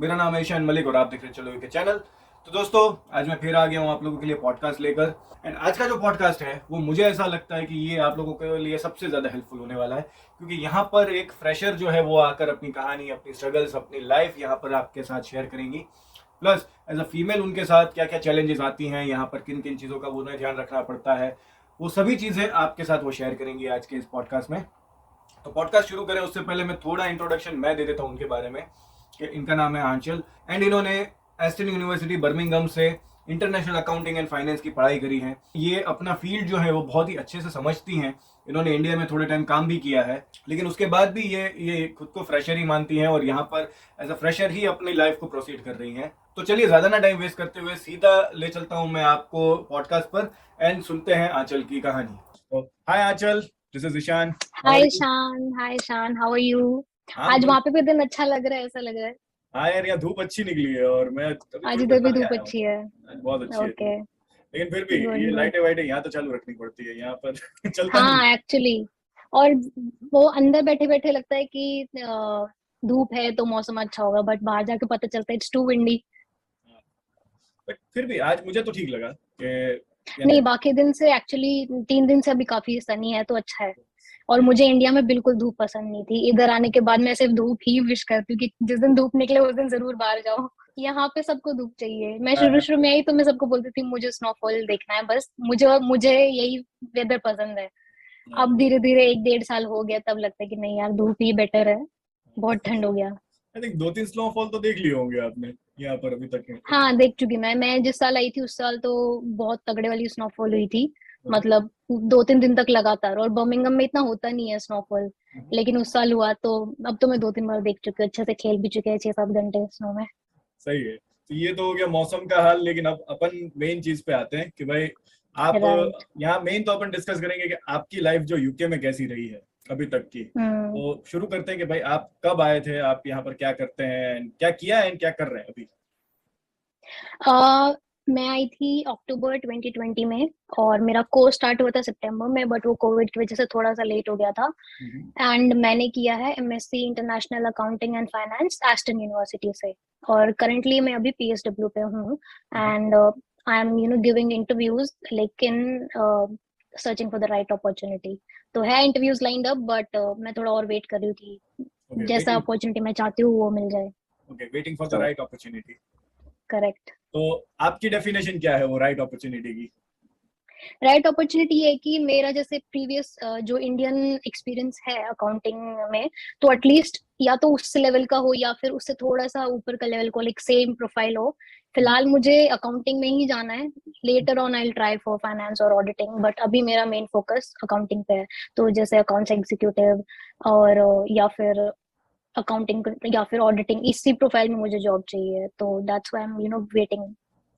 मेरा नाम है ईशान मलिक और आप देख रहे हैं चलो के चैनल। तो दोस्तों, आज मैं फिर आ गया हूँ आप लोगों के लिए पॉडकास्ट लेकर। एंड आज का जो पॉडकास्ट है वो मुझे ऐसा लगता है कि ये आप लोगों के लिए सबसे ज़्यादा हेल्पफुल होने वाला है, क्योंकि यहाँ पर एक फ्रेशर जो है वो आकर अपनी कहानी, अपनी स्ट्रगल्स, अपनी लाइफ यहाँ पर आपके साथ शेयर करेंगी। प्लस एज अ फीमेल उनके साथ क्या क्या चैलेंजेस आती हैं, यहाँ पर किन किन चीज़ों का वो उन्हें ध्यान रखना पड़ता है, वो सभी चीज़ें आपके साथ वो शेयर करेंगी आज के इस पॉडकास्ट में। तो पॉडकास्ट शुरू करें उससे पहले मैं थोड़ा इंट्रोडक्शन मैं दे देता हूँ उनके बारे में कि इनका नाम है आंचल एंड इन्होंने एस्टन यूनिवर्सिटी बर्मिंगम से इंटरनेशनल अकाउंटिंग एंड फाइनेंस की पढ़ाई करी है। ये अपना फील्ड जो है वो बहुत ही अच्छे से समझती हैं। इन्होंने इंडिया में थोड़े टाइम काम भी किया है, लेकिन उसके बाद भी ये खुद को फ्रेशर ही मानती हैं और यहाँ पर एज अ फ्रेशर ही अपनी लाइफ को प्रोसीड कर रही हैं। तो चलिए ज़्यादा ना टाइम वेस्ट करते हुए सीधा ले चलता हूँ मैं आपको पॉडकास्ट पर एंड सुनते हैं आंचल की कहानी। तो hi Aanchal, this is Ishaan. How are hi you? Shaan, hi शान, हाउ आर यू? हाँ आज बस। वहां पे भी दिन अच्छा लग रहा है, ऐसा लग रहा है। हाँ यार, यहाँ धूप अच्छी निकली है और मैं अभी आज थोड़ी देर इधर भी पहले धूप आया हूँ। अच्छी है। आज बहुत अच्छी है धूप। ओके। लेकिन फिर भी गुड ये गुड। लाइटें वाइटें यहाँ तो चालू रखनी पड़ती है, यहाँ पर चलता नहीं। हाँ एक्चुअली। और वो अंदर बैठे बैठे लगता है कि धूप है तो मौसम अच्छा होगा, बट बाहर जाके पता चलता है इट्स टू विंडी। बट फिर भी आज मुझे तो ठीक लगा कि यानी। नहीं, बाकी दिन से एक्चुअली 3 दिन से अभी काफी सनी है तो अच्छा है। और मुझे इंडिया में बिल्कुल धूप पसंद नहीं थी। इधर आने के बाद मैं सिर्फ धूप ही विश करती हूँ कि जिस दिन धूप निकले उस दिन जरूर बाहर जाओ। यहाँ पे सबको धूप चाहिए। मैं शुरू हाँ, शुरू में आई तो मैं सबको बोलती थी मुझे स्नोफॉल देखना है, बस मुझे मुझे यही वेदर पसंद है। अब धीरे धीरे 1-1.5 साल हो गया तब लगता है कि नहीं यार, धूप ही बेटर है। बहुत ठंड हो गया। आई थिंक 2-3 स्नोफॉल तो देख लिए होंगे आपने यहाँ पर अभी तक में। हाँ देख चुकी मैं जिस साल आई थी उस साल तो बहुत तगड़े वाली स्नोफॉल हुई थी। अच्छा। मतलब 2-3 दिन तक लगातार। और बर्मिंगम में इतना होता नहीं है स्नोफॉल, लेकिन उस साल हुआ तो अब तो मैं 2-3 बार देख चुकी हूँ। अच्छे से खेल भी चुके हैं 6-7 घंटे स्नो में। सही है, तो ये तो हो गया मौसम का हाल। लेकिन अब अपन मेन चीज पे आते हैं कि भाई आप राइट। यहाँ मेन तो अपन डिस्कस करेंगे कि आपकी लाइफ जो यूके में कैसी रही है अभी तक की। हम्म। तो शुरू करते हैं कि भाई आप कब आए थे, आप यहाँ पर क्या करते हैं, क्या किया है, क्या कर रहे हैं अभी। आ, मैं आई थी अक्टूबर 2020 में। और मेरा कोर्स स्टार्ट हुआ था सितंबर में, बट वो कोविड की वजह से थोड़ा सा लेट हो गया था। हम्म। एंड मैंने किया है MSc international accounting and finance Aston university से। और करंटली मैं अभी पीएसडब्ल्यू पे हूँ। Hmm. And I am giving interviews, लेकिन searching for the right opportunity. तो है इंटरव्यूज लाइंड अप, बट मैं थोड़ा और वेट कर रही हूँ कि ओके, जैसा वेटिंग। अपॉर्चुनिटी मैं चाहती हूँ वो मिल जाए। Okay, waiting for the so right opportunity. Correct. तो आपकी डेफिनेशन क्या है वो राइट अपॉर्चुनिटी की? राइट अपॉर्चुनिटी ये है कि मेरा जैसे प्रीवियस जो इंडियन एक्सपीरियंस है अकाउंटिंग में, तो एटलीस्ट या तो उस लेवल का हो या फिर उससे थोड़ा सा ऊपर का लेवल को, लाइक सेम प्रोफाइल हो। फिलहाल मुझे अकाउंटिंग में ही जाना है। Later on I try for finance और ऑडिटिंग, बट अभी मेरा मेन फोकस अकाउंटिंग पे है। तो जैसे अकाउंट्स एग्जीक्यूटिव और या फिर अकाउंटिंग या फिर ऑडिटिंग, इसी प्रोफाइल में मुझे जॉब चाहिए। तो that's why I am waiting.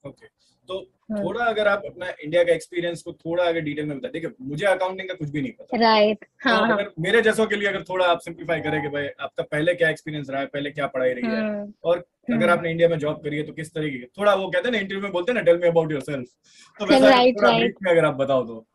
Okay, तो थोड़ा अगर आप अपना इंडिया का एक्सपीरियंस को थोड़ा अगर डिटेल में बताए। देखिए, मुझे अकाउंटिंग का कुछ भी नहीं पता। राइट। तो हाँ हाँ। अगर मेरे जैसों के लिए अगर थोड़ा आप सिंप्लीफाई करें कि भाई आपका पहले क्या एक्सपीरियंस रहा है, पहले क्या पढ़ाई रही है, हम्म और अगर हम्म। आपने इंडिया में जॉब करी है तो किस तरीके की, थोड़ा वो कहते हैं ना इंटरव्यू में बोलते हैं ना टेल मी अबाउट योरसेल्फ, तो वैसा अगर राइट थोड़ा ब्रीफ राइट। में अगर आप बताओ तो।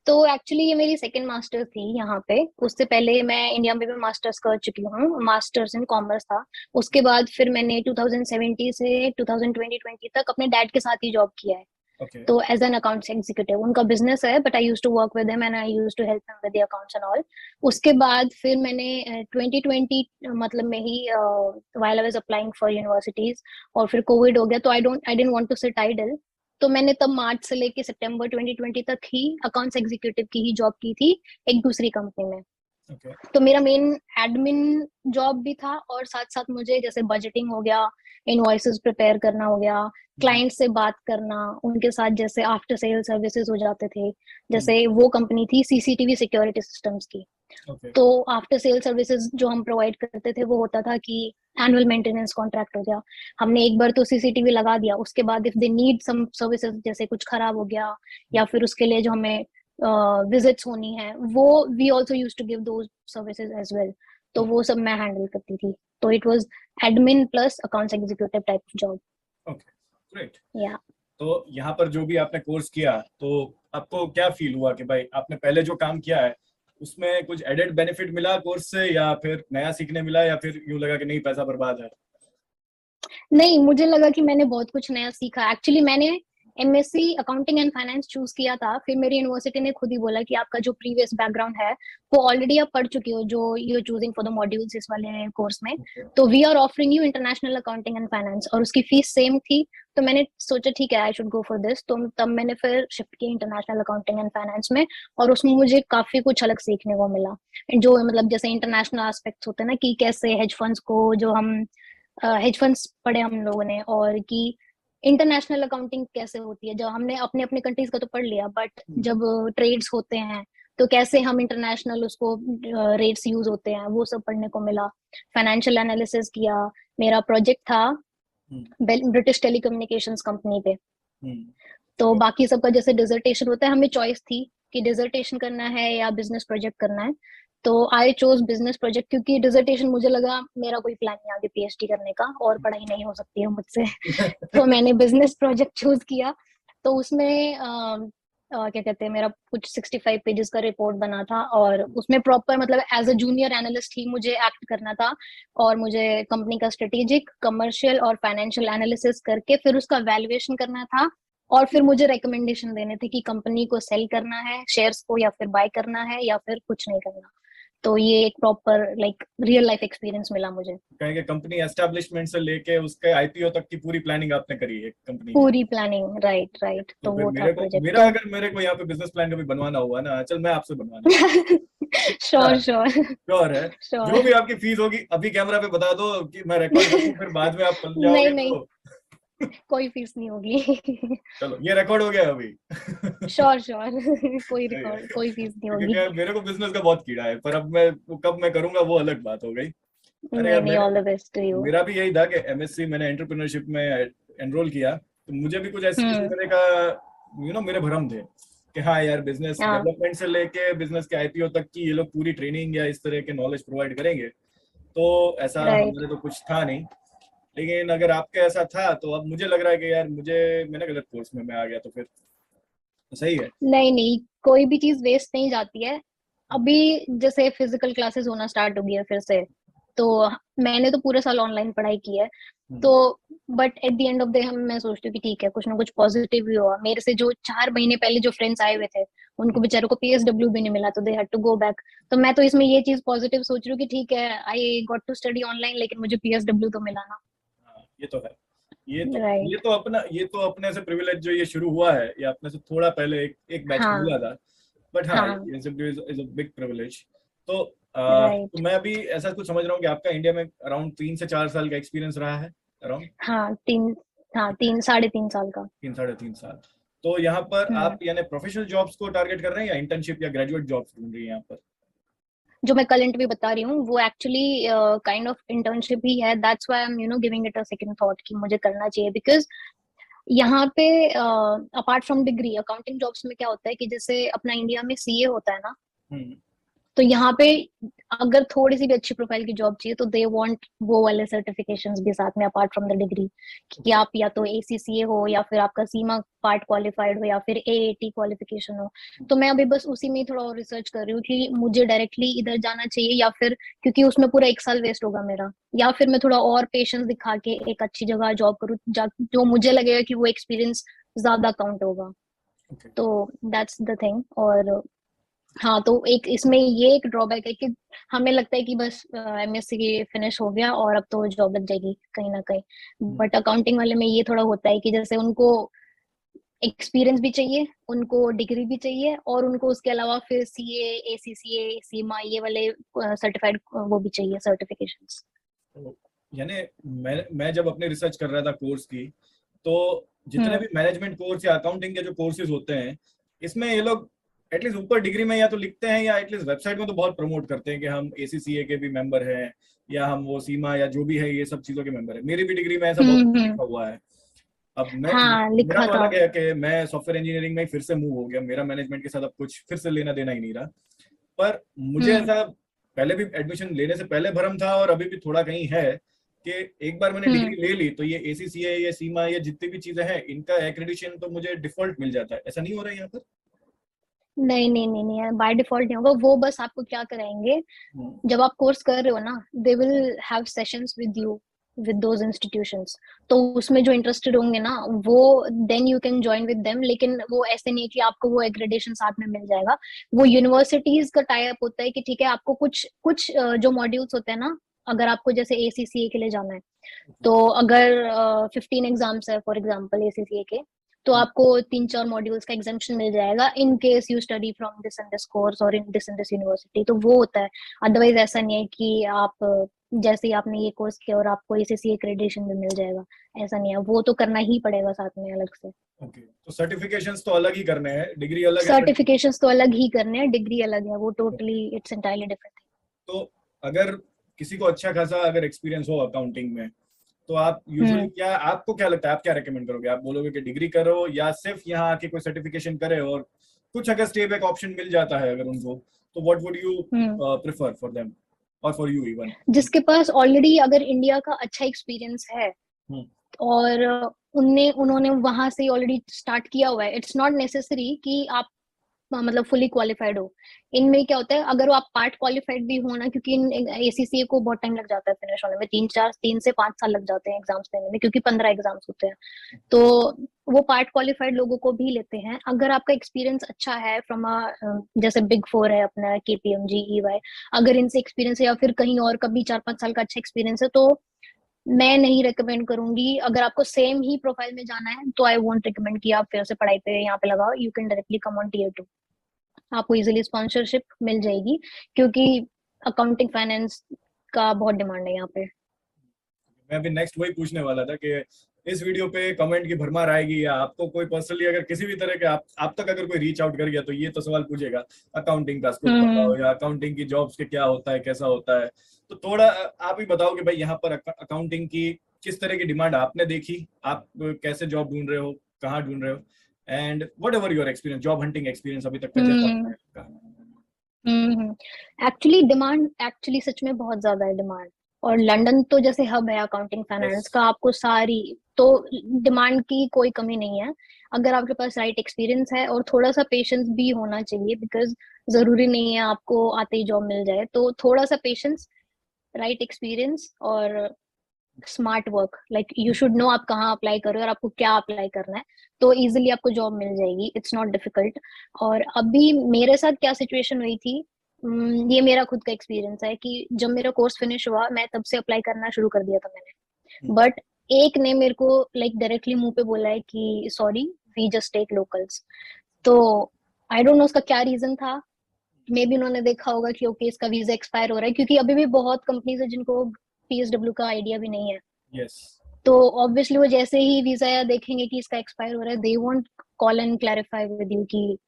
तो एक्चुअली ये मेरी सेकंड मास्टर्स थी यहाँ पे। उससे पहले मैं इंडिया में भी मास्टर्स कर चुकी हूँ। मास्टर्स इन कॉमर्स था। उसके बाद फिर मैंने 2017 से 2020 तक अपने डैड के साथ ही जॉब किया है। ओके। तो एज एन अकाउंट्स एग्जीक्यूटिव, उनका बिजनेस है but I use to work with him and I use to help him with the accounts and all. उसके बाद फिर मैंने 2020 मतलब में ही while I was applying for universities, और फिर कोविड हो गया तो I didn't want to sit idle. तो मैंने तब मार्च से लेके सितंबर 2020 तक ही अकाउंट्स एग्जीक्यूटिव की ही जॉब की थी, एक दूसरी कंपनी में। ओके। तो मेरा मेन एडमिन जॉब भी था, और साथ साथ मुझे जैसे बजटिंग हो गया, इनवॉइसेस प्रिपेयर करना हो गया, क्लाइंट से बात करना, उनके साथ जैसे आफ्टर सेल सर्विसेज हो जाते थे। जैसे वो कंपनी थी सीसीटीवी सिक्योरिटी सिस्टम्स की। ओके। तो आफ्टर सेल सर्विसेज जो हम प्रोवाइड करते थे वो होता था कि एनुअल मेंटेनेंस कॉन्ट्रैक्ट हो गया। हमने एक बार तो सीसीटीवी लगा दिया, उसके बाद if they need some services, जैसे कुछ खराब हो गया या फिर उसके लिए जो हमें विजिट्स होनी है, वो we also use to give those services as well. तो वो सब मैं हैंडल करती थी। तो it was admin plus accounts executive type job. Okay, great. या तो यहाँ पर जो भी आपने कोर्स किया, तो आपको क्या फील हुआ कि भाई आपने पहले जो काम किया है उसमें कुछ एडेड बेनिफिट मिला कोर्स से, या फिर नया सीखने मिला, या फिर यूं लगा कि नहीं पैसा बर्बाद है? नहीं, मुझे लगा कि मैंने बहुत कुछ नया सीखा। एक्चुअली मैंने MSc accounting and finance choose किया था, फिर मेरी यूनिवर्सिटी ने खुद ही बोला कि आपका जो प्रीवियस बैकग्राउंड है वो ऑलरेडी आप पढ़ चुकी हो, जो you are choosing for the modules इस वाले कोर्स में, तो we are offering you international accounting and finance, और उसकी फीस सेम थी। तो मैंने सोचा ठीक है, I should go for this. तो तब मैंने फिर शिफ्ट किया इंटरनेशनल अकाउंटिंग एंड फाइनेंस में, और उसमें मुझे काफी कुछ अलग सीखने को मिला। जो मतलब जैसे इंटरनेशनल एस्पेक्ट्स होते हैं ना, कि कैसे हेज फंड्स को, जो हम हेज फंड्स पढ़े हम लोगों ने, और कि इंटरनेशनल अकाउंटिंग कैसे होती है, जब हमने अपने अपने कंट्रीज का तो पढ़ लिया, बट जब ट्रेड्स होते हैं तो कैसे हम इंटरनेशनल उसको रेट्स यूज होते हैं, वो सब पढ़ने को मिला। फाइनेंशियल एनालिसिस किया। मेरा प्रोजेक्ट था ब्रिटिश टेलीकम्युनिकेशंस कंपनी पे। तो बाकी सबका जैसे डिसर्टेशन होता है, हमें चॉइस थी कि डिसर्टेशन करना है या बिजनेस प्रोजेक्ट करना है। तो आई चोज बिजनेस प्रोजेक्ट, क्योंकि डिसर्टेशन मुझे लगा मेरा कोई प्लान नहीं आगे पीएचडी करने का, और पढ़ाई नहीं हो सकती है मुझसे। तो मैंने बिजनेस प्रोजेक्ट चूज किया। तो उसमें क्या कहते हैं, मेरा कुछ 65 पेजेस का रिपोर्ट बना था, और उसमें प्रॉपर मतलब एज अ जूनियर एनालिस्ट ही मुझे एक्ट करना था, और मुझे कंपनी का स्ट्रेटेजिक, कमर्शियल और फाइनेंशियल एनालिसिस करके फिर उसका वैल्यूएशन करना था। और फिर मुझे रिकमेंडेशन देने थे कि कंपनी को सेल करना है शेयर्स को, या फिर बाय करना है, या फिर कुछ नहीं करना। तो ये एक proper like real life experience मिला मुझे। कहेंगे कंपनी एस्टेब्लिशमेंट से लेके उसके आईपीओ तक की पूरी प्लानिंग आपने करी है कंपनी की। पूरी प्लानिंग, राइट राइट। तो तो फिर वो था मेरे को प्रोजेक्ट मेरा तो। अगर मेरे को यहाँ पे बिजनेस प्लान कभी बनवाना हुआ ना, चल मैं आपसे बनवाना। Sure sure. श्योर है। जो श्योर। भी आपकी फीस होगी अभी कैमरा पे बता दो कि मैं रिकॉर्ड कर दूं, फिर बाद में आप पल नहीं जाओगे नहीं, तो। कोई फीस नहीं होगी। चलो ये रिकॉर्ड हो गया अभी। Sure sure. कोई सही है। रिकॉर्ड, कोई फीस नहीं क्योंकि होगी। यार मेरे को बिजनेस का बहुत कीड़ा है, पर अब मैं वो कब मैं करूंगा वो अलग बात हो गई। अरे नहीं यार नहीं, all the best to you. मेरा भी यही था कि एमएससी मैंने एंटरप्रेन्योरशिप में एनरोल किया, तो मुझे भी कुछ इसी हम्म। तरह का मेरे भ्रम थे कि हाँ यार बिजनेस हाँ डेवलपमेंट से लेके बिजनेस के आईपीओ तक की ये लोग पूरी ट्रेनिंग या इस तरह के नॉलेज प्रोवाइड करेंगे। तो ऐसा राइट। हमारे तो कुछ था नहीं। लेकिन अगर आपके ऐसा था तो अब मुझे लग रहा है कि यार मैंने गलत कोर्स में मैं आ गया, तो फिर तो सही है। नहीं नहीं, कोई भी चीज वेस्ट नहीं जाती है। अभी जैसे फिजिकल क्लासेस होना स्टार्ट हो गई है फिर से, तो मैंने तो पूरे साल ऑनलाइन पढ़ाई की है। तो but at the end of the day मैं सोचती हूँ कि ठीक है, कुछ ना कुछ पॉजिटिव भी हुआ। मेरे से जो 4 महीने पहले जो फ्रेंड्स आए हुए थे, उनको बेचारों को पीएसडब्ल्यू भी नहीं मिला, तो they had to go back. तो मैं तो इसमें ये चीज पॉजिटिव सोच रही हूँ कि ठीक है, I got to study online, लेकिन मुझे पीएसडब्ल्यू तो मिला ना। हाँ, ये तो है। राइट। ये तो अपने से प्रिविलेज जो ये शुरू हुआ है, ये अपने से थोड़ा पहले एक बैच को हाँ मिला था। बट हाँ, हाँ। ये इज अ बिग प्रिविलेज। तो तो राइट। मैं अभी ऐसा कुछ समझ रहा हूँ कि आपका इंडिया में अराउंड 3 से 4 साल का एक्सपीरियंस रहा है, अराउंड हाँ तीन, हाँ तीन, 3.5 साल का। 3 साढ़े 3 साल। तो यहाँ पर हम्म। आप यानी प्रोफेशनल जॉब्स को टारगेट कर रहे हैं या इंटर्नशिप या ग्रेजुएट जॉब्स ढूंढ रही हैं यहाँ पर? जो मैं कल इंटरव्यू बता रही हूँ वो एक्चुअली काइंड ऑफ इंटर्नशिप ही है। That's why I am giving it a second thought कि मुझे करना चाहिए, बिकॉज यहाँ पे apart from degree, accounting jobs में क्या होता है कि जैसे अपना इंडिया में सीए होता है ना, हम्म। तो यहाँ पे अगर थोड़ी सी भी अच्छी प्रोफाइल की जॉब चाहिए तो दे वांट वो वाले सर्टिफिकेशंस भी साथ में, अपार्ट फ्रॉम द डिग्री, कि आप या तो एसीसीए हो, या फिर आपका सीमा पार्ट क्वालिफाइड हो, या फिर एएटी क्वालिफिकेशन हो। तो मैं अभी बस उसी में थोड़ा और रिसर्च कर रही हूँ कि मुझे डायरेक्टली इधर जाना चाहिए, या फिर क्योंकि उसमें पूरा 1 साल वेस्ट होगा मेरा, या फिर मैं थोड़ा और पेशेंस दिखा के एक अच्छी जगह जॉब करूँ, जो मुझे लगेगा कि वो एक्सपीरियंस ज्यादा काउंट होगा। ओके। तो दैट्स द थिंग। और हाँ, तो एक इसमें ये एक ड्रॉबैक है कि हमें लगता है कि बस एमएससी की फिनिश हो गया और अब तो जॉब लग जाएगी कहीं ना कहीं, बट अकाउंटिंग वाले में ये थोड़ा होता है कि जैसे उनको एक्सपीरियंस भी चाहिए, उनको डिग्री भी चाहिए, और उनको उसके अलावा फिर सीए, एसीसीए, सीमा, ये वाले सर्टिफाइड वो भी चाहिए, सर्टिफिकेशंस। तो यानी मैं जब अपनी रिसर्च कर रहा था कोर्स की, तो जितने हम्म भी मैनेजमेंट कोर्स या अकाउंटिंग के जो कोर्सेज होते हैं, इसमें ये लोग एटलीस्ट ऊपर डिग्री में या तो लिखते हैं या एटलीस्ट वेबसाइट में तो बहुत प्रमोट करते हैं कि हम एसीसीए के भी मेंबर हैं, या हम वो सीमा या जो भी है ये सब चीजों के मेंबर है। मेरी भी डिग्री में ऐसा बहुत हम्म। लिखा हुआ है। अब मैं हाँ मेरा लिखा तो था। अलग है कि मैं सॉफ्टवेयर इंजीनियरिंग में ही फिर से मूव हो गया, मेरा मैनेजमेंट के साथ अब कुछ फिर से लेना देना ही नहीं रहा। पर मुझे हम्म ऐसा पहले भी एडमिशन लेने से पहले भरम था और अभी भी थोड़ा कहीं है कि एक बार मैंने हम्म। डिग्री ले ली तो ये एसीसीए, ये सीमा, ये जितनी भी चीजें हैं इनका एक्रेडिटेशन तो मुझे डिफॉल्ट मिल जाता है। ऐसा नहीं हो रहा है यहाँ पर? नहीं नहीं नहीं नहीं, बाय डिफॉल्ट नहीं होगा वो। बस आपको क्या कराएंगे, हम्म। जब आप कोर्स कर रहे हो ना, they will have sessions with you, with those institutions. तो उसमें जो इंटरेस्टेड होंगे ना, वो then you can join with them. लेकिन वो ऐसे नहीं है कि आपको वो एग्रेडेशन साथ में मिल जाएगा। वो यूनिवर्सिटीज का टाई अप होता है कि ठीक है, आपको कुछ कुछ जो मॉड्यूल्स होते हैं ना, अगर आपको जैसे एसीसीए के लिए जाना है, तो अगर 15 एग्जाम्स है फॉर एग्जांपल एसीसीए के, तो आपको 3-4 मॉड्यूल्स का एग्जामेशन मिल जाएगा in case you study from this and this course और इन दिस यूनिवर्सिटी। तो वो होता है। अदरवाइज ऐसा नहीं है कि आप जैसे ही आपने ये कोर्स किया और आपको एसीसीए एक्रेडिटेशन भी मिल जाएगा, ऐसा नहीं है। वो तो करना ही पड़ेगा साथ में अलग से। ओके, तो सर्टिफिकेशंस तो अलग ही करने हैं, डिग्री अलग है but सर्टिफिकेशंस तो अलग ही करने हैं, डिग्री अलग है, वो टोटली इट्स एंटायरली डिफरेंट। तो अगर किसी को अच्छा खासा अगर एक्सपीरियंस हो अकाउंटिंग में, तो आप यूजुअली हम्म क्या, आपको क्या लगता है, आप क्या रेकमेंड करोगे? आप बोलोगे कि डिग्री करो या सिर्फ यहाँ आके कोई सर्टिफिकेशन करे, और कुछ अगर स्टे बैक ऑप्शन मिल जाता है अगर उनको, तो what would you hmm prefer for them और फॉर यू इवन? जिसके पास ऑलरेडी अगर इंडिया का अच्छा एक्सपीरियंस है हम्म और उन्होंने वहां से ऑलरेडी स्टार्ट किया हुआ है, इट्स नॉट नेसेसरी कि आप मतलब फुली क्वालिफाइड हो। इनमें क्या होता है, अगर वो आप पार्ट क्वालिफाइड भी हो ना, क्योंकि इन एसीसीए को बहुत टाइम लग जाता है फिनिश होने में, 3 से 5 साल लग जाते हैं एग्जाम्स देने में, क्योंकि 15 एग्जाम्स होते हैं। तो वो पार्ट क्वालिफाइड लोगों को भी लेते हैं। अगर आपका एक्सपीरियंस अच्छा है फ्रॉम जैसे बिग फोर है अपना, केपीएमजी, ईवाई, अगर इनसे एक्सपीरियंस है या फिर कहीं और का भी 4-5 साल का अच्छा एक्सपीरियंस है, तो मैं नहीं रेकमेंड करूंगी। अगर आपको सेम ही प्रोफाइल में जाना है तो आई वोंट रिकमेंड कि आप फिर से पढ़ाई पे यहाँ पे लगाओ। You can directly come on tier 2, आपको इजीली स्पॉन्सरशिप मिल जाएगी, क्योंकि अकाउंटिंग फाइनेंस का बहुत डिमांड है यहाँ पे। मैं भी नेक्स्ट वही पूछने वाला था कि इस वीडियो पे कमेंट की भरमार आएगी, या आपको कोई पर्सनली अगर किसी भी तरह के आप तक अगर कोई रीच आउट कर गया तो ये तो सवाल पूछेगा, अकाउंटिंग का स्कोप बताओ, हम्म या अकाउंटिंग की जॉब्स के क्या होता है, कैसा होता है। तो थोड़ा आप ही बताओ कि भाई यहाँ पर अकाउंटिंग की किस तरह की डिमांड आपने देखी, आप कैसे जॉब ढूंढ रहे हो, कहाँ ढूंढ रहे हो, and what ever your experience, job hunting experience अभी तक का जैसा हम्म आपका है। एक्चुअली डिमांड, एक्चुअली सच में बहुत ज्यादा है डिमांड। और लंदन तो जैसे हब है अकाउंटिंग यस। फाइनेंस का, आपको सारी तो डिमांड की कोई कमी नहीं है। अगर आपके पास राइट एक्सपीरियंस है और थोड़ा सा पेशेंस भी होना चाहिए, बिकॉज जरूरी नहीं है आपको आते ही जॉब मिल जाए। तो थोड़ा सा पेशेंस, राइट एक्सपीरियंस और smart work, like you should know आप कहाँ अप्लाई करो और आपको क्या अप्लाई करना है, तो इजीली आपको जॉब मिल जाएगी। It's not difficult. और अभी मेरे साथ क्या सिचुएशन हुई थी, ये मेरा खुद का एक्सपीरियंस है कि जब मेरा कोर्स फिनिश हुआ, मैं तब से अप्लाई करना शुरू कर दिया था मैंने। बट एक ने मेरे को लाइक डायरेक्टली मुंह पे बोला है कि sorry, we just take locals. तो आई डोंट नो उसका क्या रीजन था। मे बी उन्होंने देखा होगा कि ओके इसका वीजा एक्सपायर हो रहा है, क्योंकि अभी भी बहुत कंपनीज है जिनको पीएसडब्ल्यू का आइडिया भी नहीं है। यस। तो ऑब्वियसली वो जैसे ही वीजा या देखेंगे कि इसका एक्सपायर हो रहा है, they won't call and clarify with you कि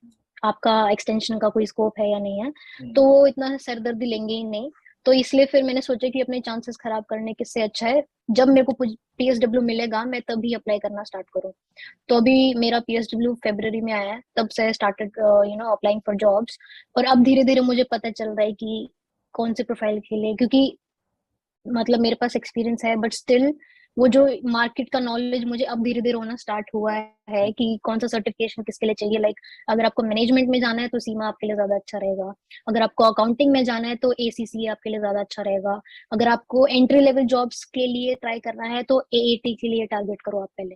आपका एक्सटेंशन का कोई स्कोप है या नहीं है। तो वो इतना सरदर्दी लेंगे ही नहीं। तो इसलिए फिर मैंने सोचा कि अपने चांसेस खराब करने के से अच्छा है जब मेरे को पीएसडब्ल्यू मिलेगा मैं तभी अप्लाई करना स्टार्ट करूँ। तो अभी मेरा पीएसडब्ल्यू फरवरी में आया है, तब से स्टार्टेड अप्लाइंग फॉर जॉब्स। और अब धीरे धीरे मुझे पता चल रहा है कि कौन से प्रोफाइल के लिए, क्योंकि मतलब मेरे पास एक्सपीरियंस है बट स्टिल वो जो मार्केट का नॉलेज मुझे अब धीरे धीरे होना स्टार्ट हुआ है कि कौन सा सर्टिफिकेशन किसके लिए चाहिए। लाइक अगर आपको मैनेजमेंट में जाना है तो सीमा आपके लिए ज्यादा अच्छा रहेगा। अगर आपको अकाउंटिंग में जाना है तो एसीसी आपके लिए ज्यादा अच्छा रहेगा। अगर आपको एंट्री लेवल जॉब्स के लिए ट्राई करना है तो एएटी के लिए टारगेट करो आप पहले।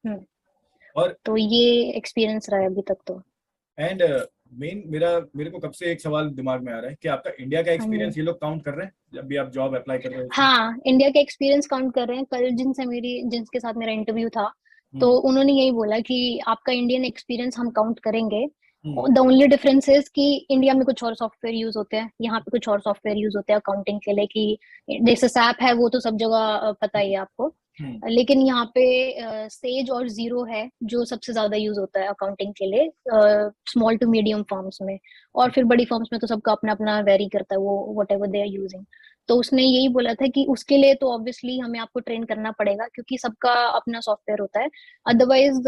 हम्म और तो ये एक्सपीरियंस रहा है अभी तक तो। एंड मेन मेरे को कब से एक सवाल दिमाग में आ रहा है कि आपका इंडिया का हाँ जी। एक्सपीरियंस ये लोग काउंट कर रहे हैं जब भी आप जॉब अप्लाई कर रहे हो उसमें? हाँ, इंडिया का एक्सपीरियंस काउंट कर रहे हैं। कल जिनके साथ मेरा इंटरव्यू था, तो हम्म उन्होंने यही बोला कि आपका इंडियन एक्सपीरियंस हम काउंट करेंगे। हम्म द ओनली डिफरेंस इज कि इंडिया में कुछ और सॉफ्टवेयर यूज होते हैं, यहाँ पे कुछ और सॉफ्टवेयर यूज होते हैं अकाउंटिंग के लिए। कि जैसे सैप है वो तो सब जगह पता ही है आपको। हम्म लेकिन यहाँ पे सेज और जीरो है जो सबसे ज्यादा यूज होता है अकाउंटिंग के लिए, स्मॉल टू मीडियम फर्म्स में। और फिर बड़ी फर्म्स में तो सबका अपना अपना वेरी करता है वो whatever they are using. तो उसने यही बोला था कि उसके लिए तो ऑब्वियसली हमें आपको ट्रेन करना पड़ेगा, क्योंकि सबका अपना सॉफ्टवेयर होता है। अदरवाइज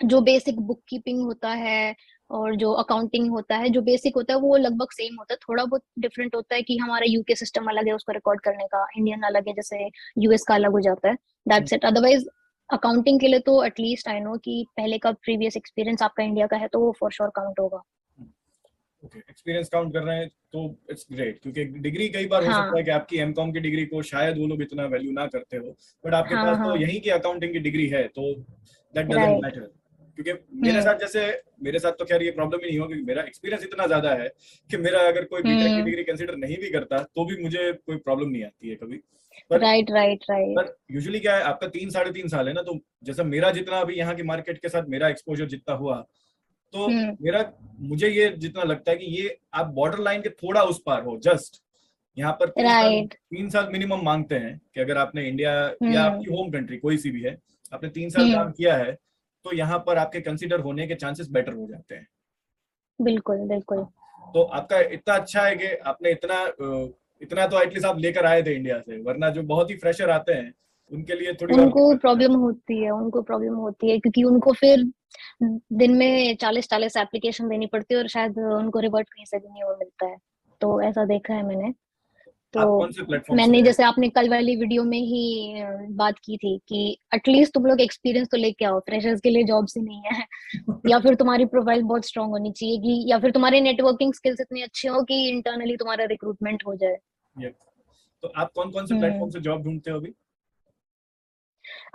जो बेसिक बुक कीपिंग होता है और जो अकाउंटिंग होता है, जो बेसिक होता है वो लगभग सेम होता है। थोड़ा बहुत डिफरेंट होता है कि हमारा यूके सिस्टम अलग है उसको रिकॉर्ड करने का, इंडियन अलग है, जैसे यूएस का अलग हो जाता है। That's it. अदरवाइज अकाउंटिंग के लिए तो एटलीस्ट आई नो कि पहले का प्रीवियस एक्सपीरियंस आपका इंडिया का है तो वो फॉर श्योर काउंट होगा। ओके, एक्सपीरियंस काउंट कर रहे हैं तो इट्स ग्रेट, क्योंकि डिग्री कई बार हो सकता हाँ है कि आपकी एमकॉम की डिग्री को शायद वो लोग इतना वैल्यू ना करते हो, बट आपके हाँ पास तो हाँ यहीं की अकाउंटिंग की डिग्री है, तो दैट डजंट राइट। मैटर। क्योंकि हम्म मेरे साथ तो खैर ये प्रॉब्लम ही नहीं हो, क्योंकि मेरा एक्सपीरियंस इतना ज्यादा है कि मेरा अगर कोई बीटेक की हम्म डिग्री कंसिडर नहीं भी करता तो भी मुझे कोई प्रॉब्लम नहीं आती है कभी। पर राइट राइट राइट। पर यूजुअली क्या है, आपका 3 साढ़े 3 साल है ना, तो जैसा मेरा जितना अभी यहाँ की मार्केट के साथ मेरा एक्सपोजर जितना हुआ, तो हम्म मेरा मुझे ये जितना लगता है कि ये आप बॉर्डर लाइन के थोड़ा उस पार हो जस्ट। यहाँ पर 3 साल, राइट। 3 साल मिनिमम मांगते हैं कि अगर आपने इंडिया या हम्म आपकी होम कंट्री कोई सी भी है, आपने 3 साल हम्म काम किया है, तो यहाँ पर आपके कंसिडर होने के चांसेस बेटर हो जाते हैं। बिल्कुल बिल्कुल। तो आपका इतना अच्छा है कि आपने इतना तो एटलीस्ट आप लेकर आए थे इंडिया से, वरना जो बहुत ही फ्रेशर आते हैं उनके लिए थोड़ी और उनको दिक्कत हो प्रॉब्लम जाती होती है, उनको प्रॉब्लम होती है क्योंकि उनको फिर दिन में 40-40 एप्लीकेशन देनी पड़ती है और शायद उनको रिवर्ट कहीं से भी नहीं वो मिलता है। तो ऐसा देखा है मैंने। है। तो आप कौन से प्लेटफॉर्म मैंने, से? जैसे आपने कल वाली वीडियो में ही बात की थी कि एटलीस्ट तुम लोग एक्सपीरियंस तो लेके आओ, फ्रेशर्स के लिए जॉब्स ही नहीं है। या फिर तुम्हारी प्रोफाइल बहुत स्ट्रांग होनी चाहिए कि, या फिर तुम्हारे नेटवर्किंग स्किल्स इतने अच्छे हो कि इंटरनली तुम्हारा रिक्रूटमेंट हो जाए। ये तो आप कौन कौन से प्लेटफॉर्म हम्म। से जॉब ढूंढते हो अभी?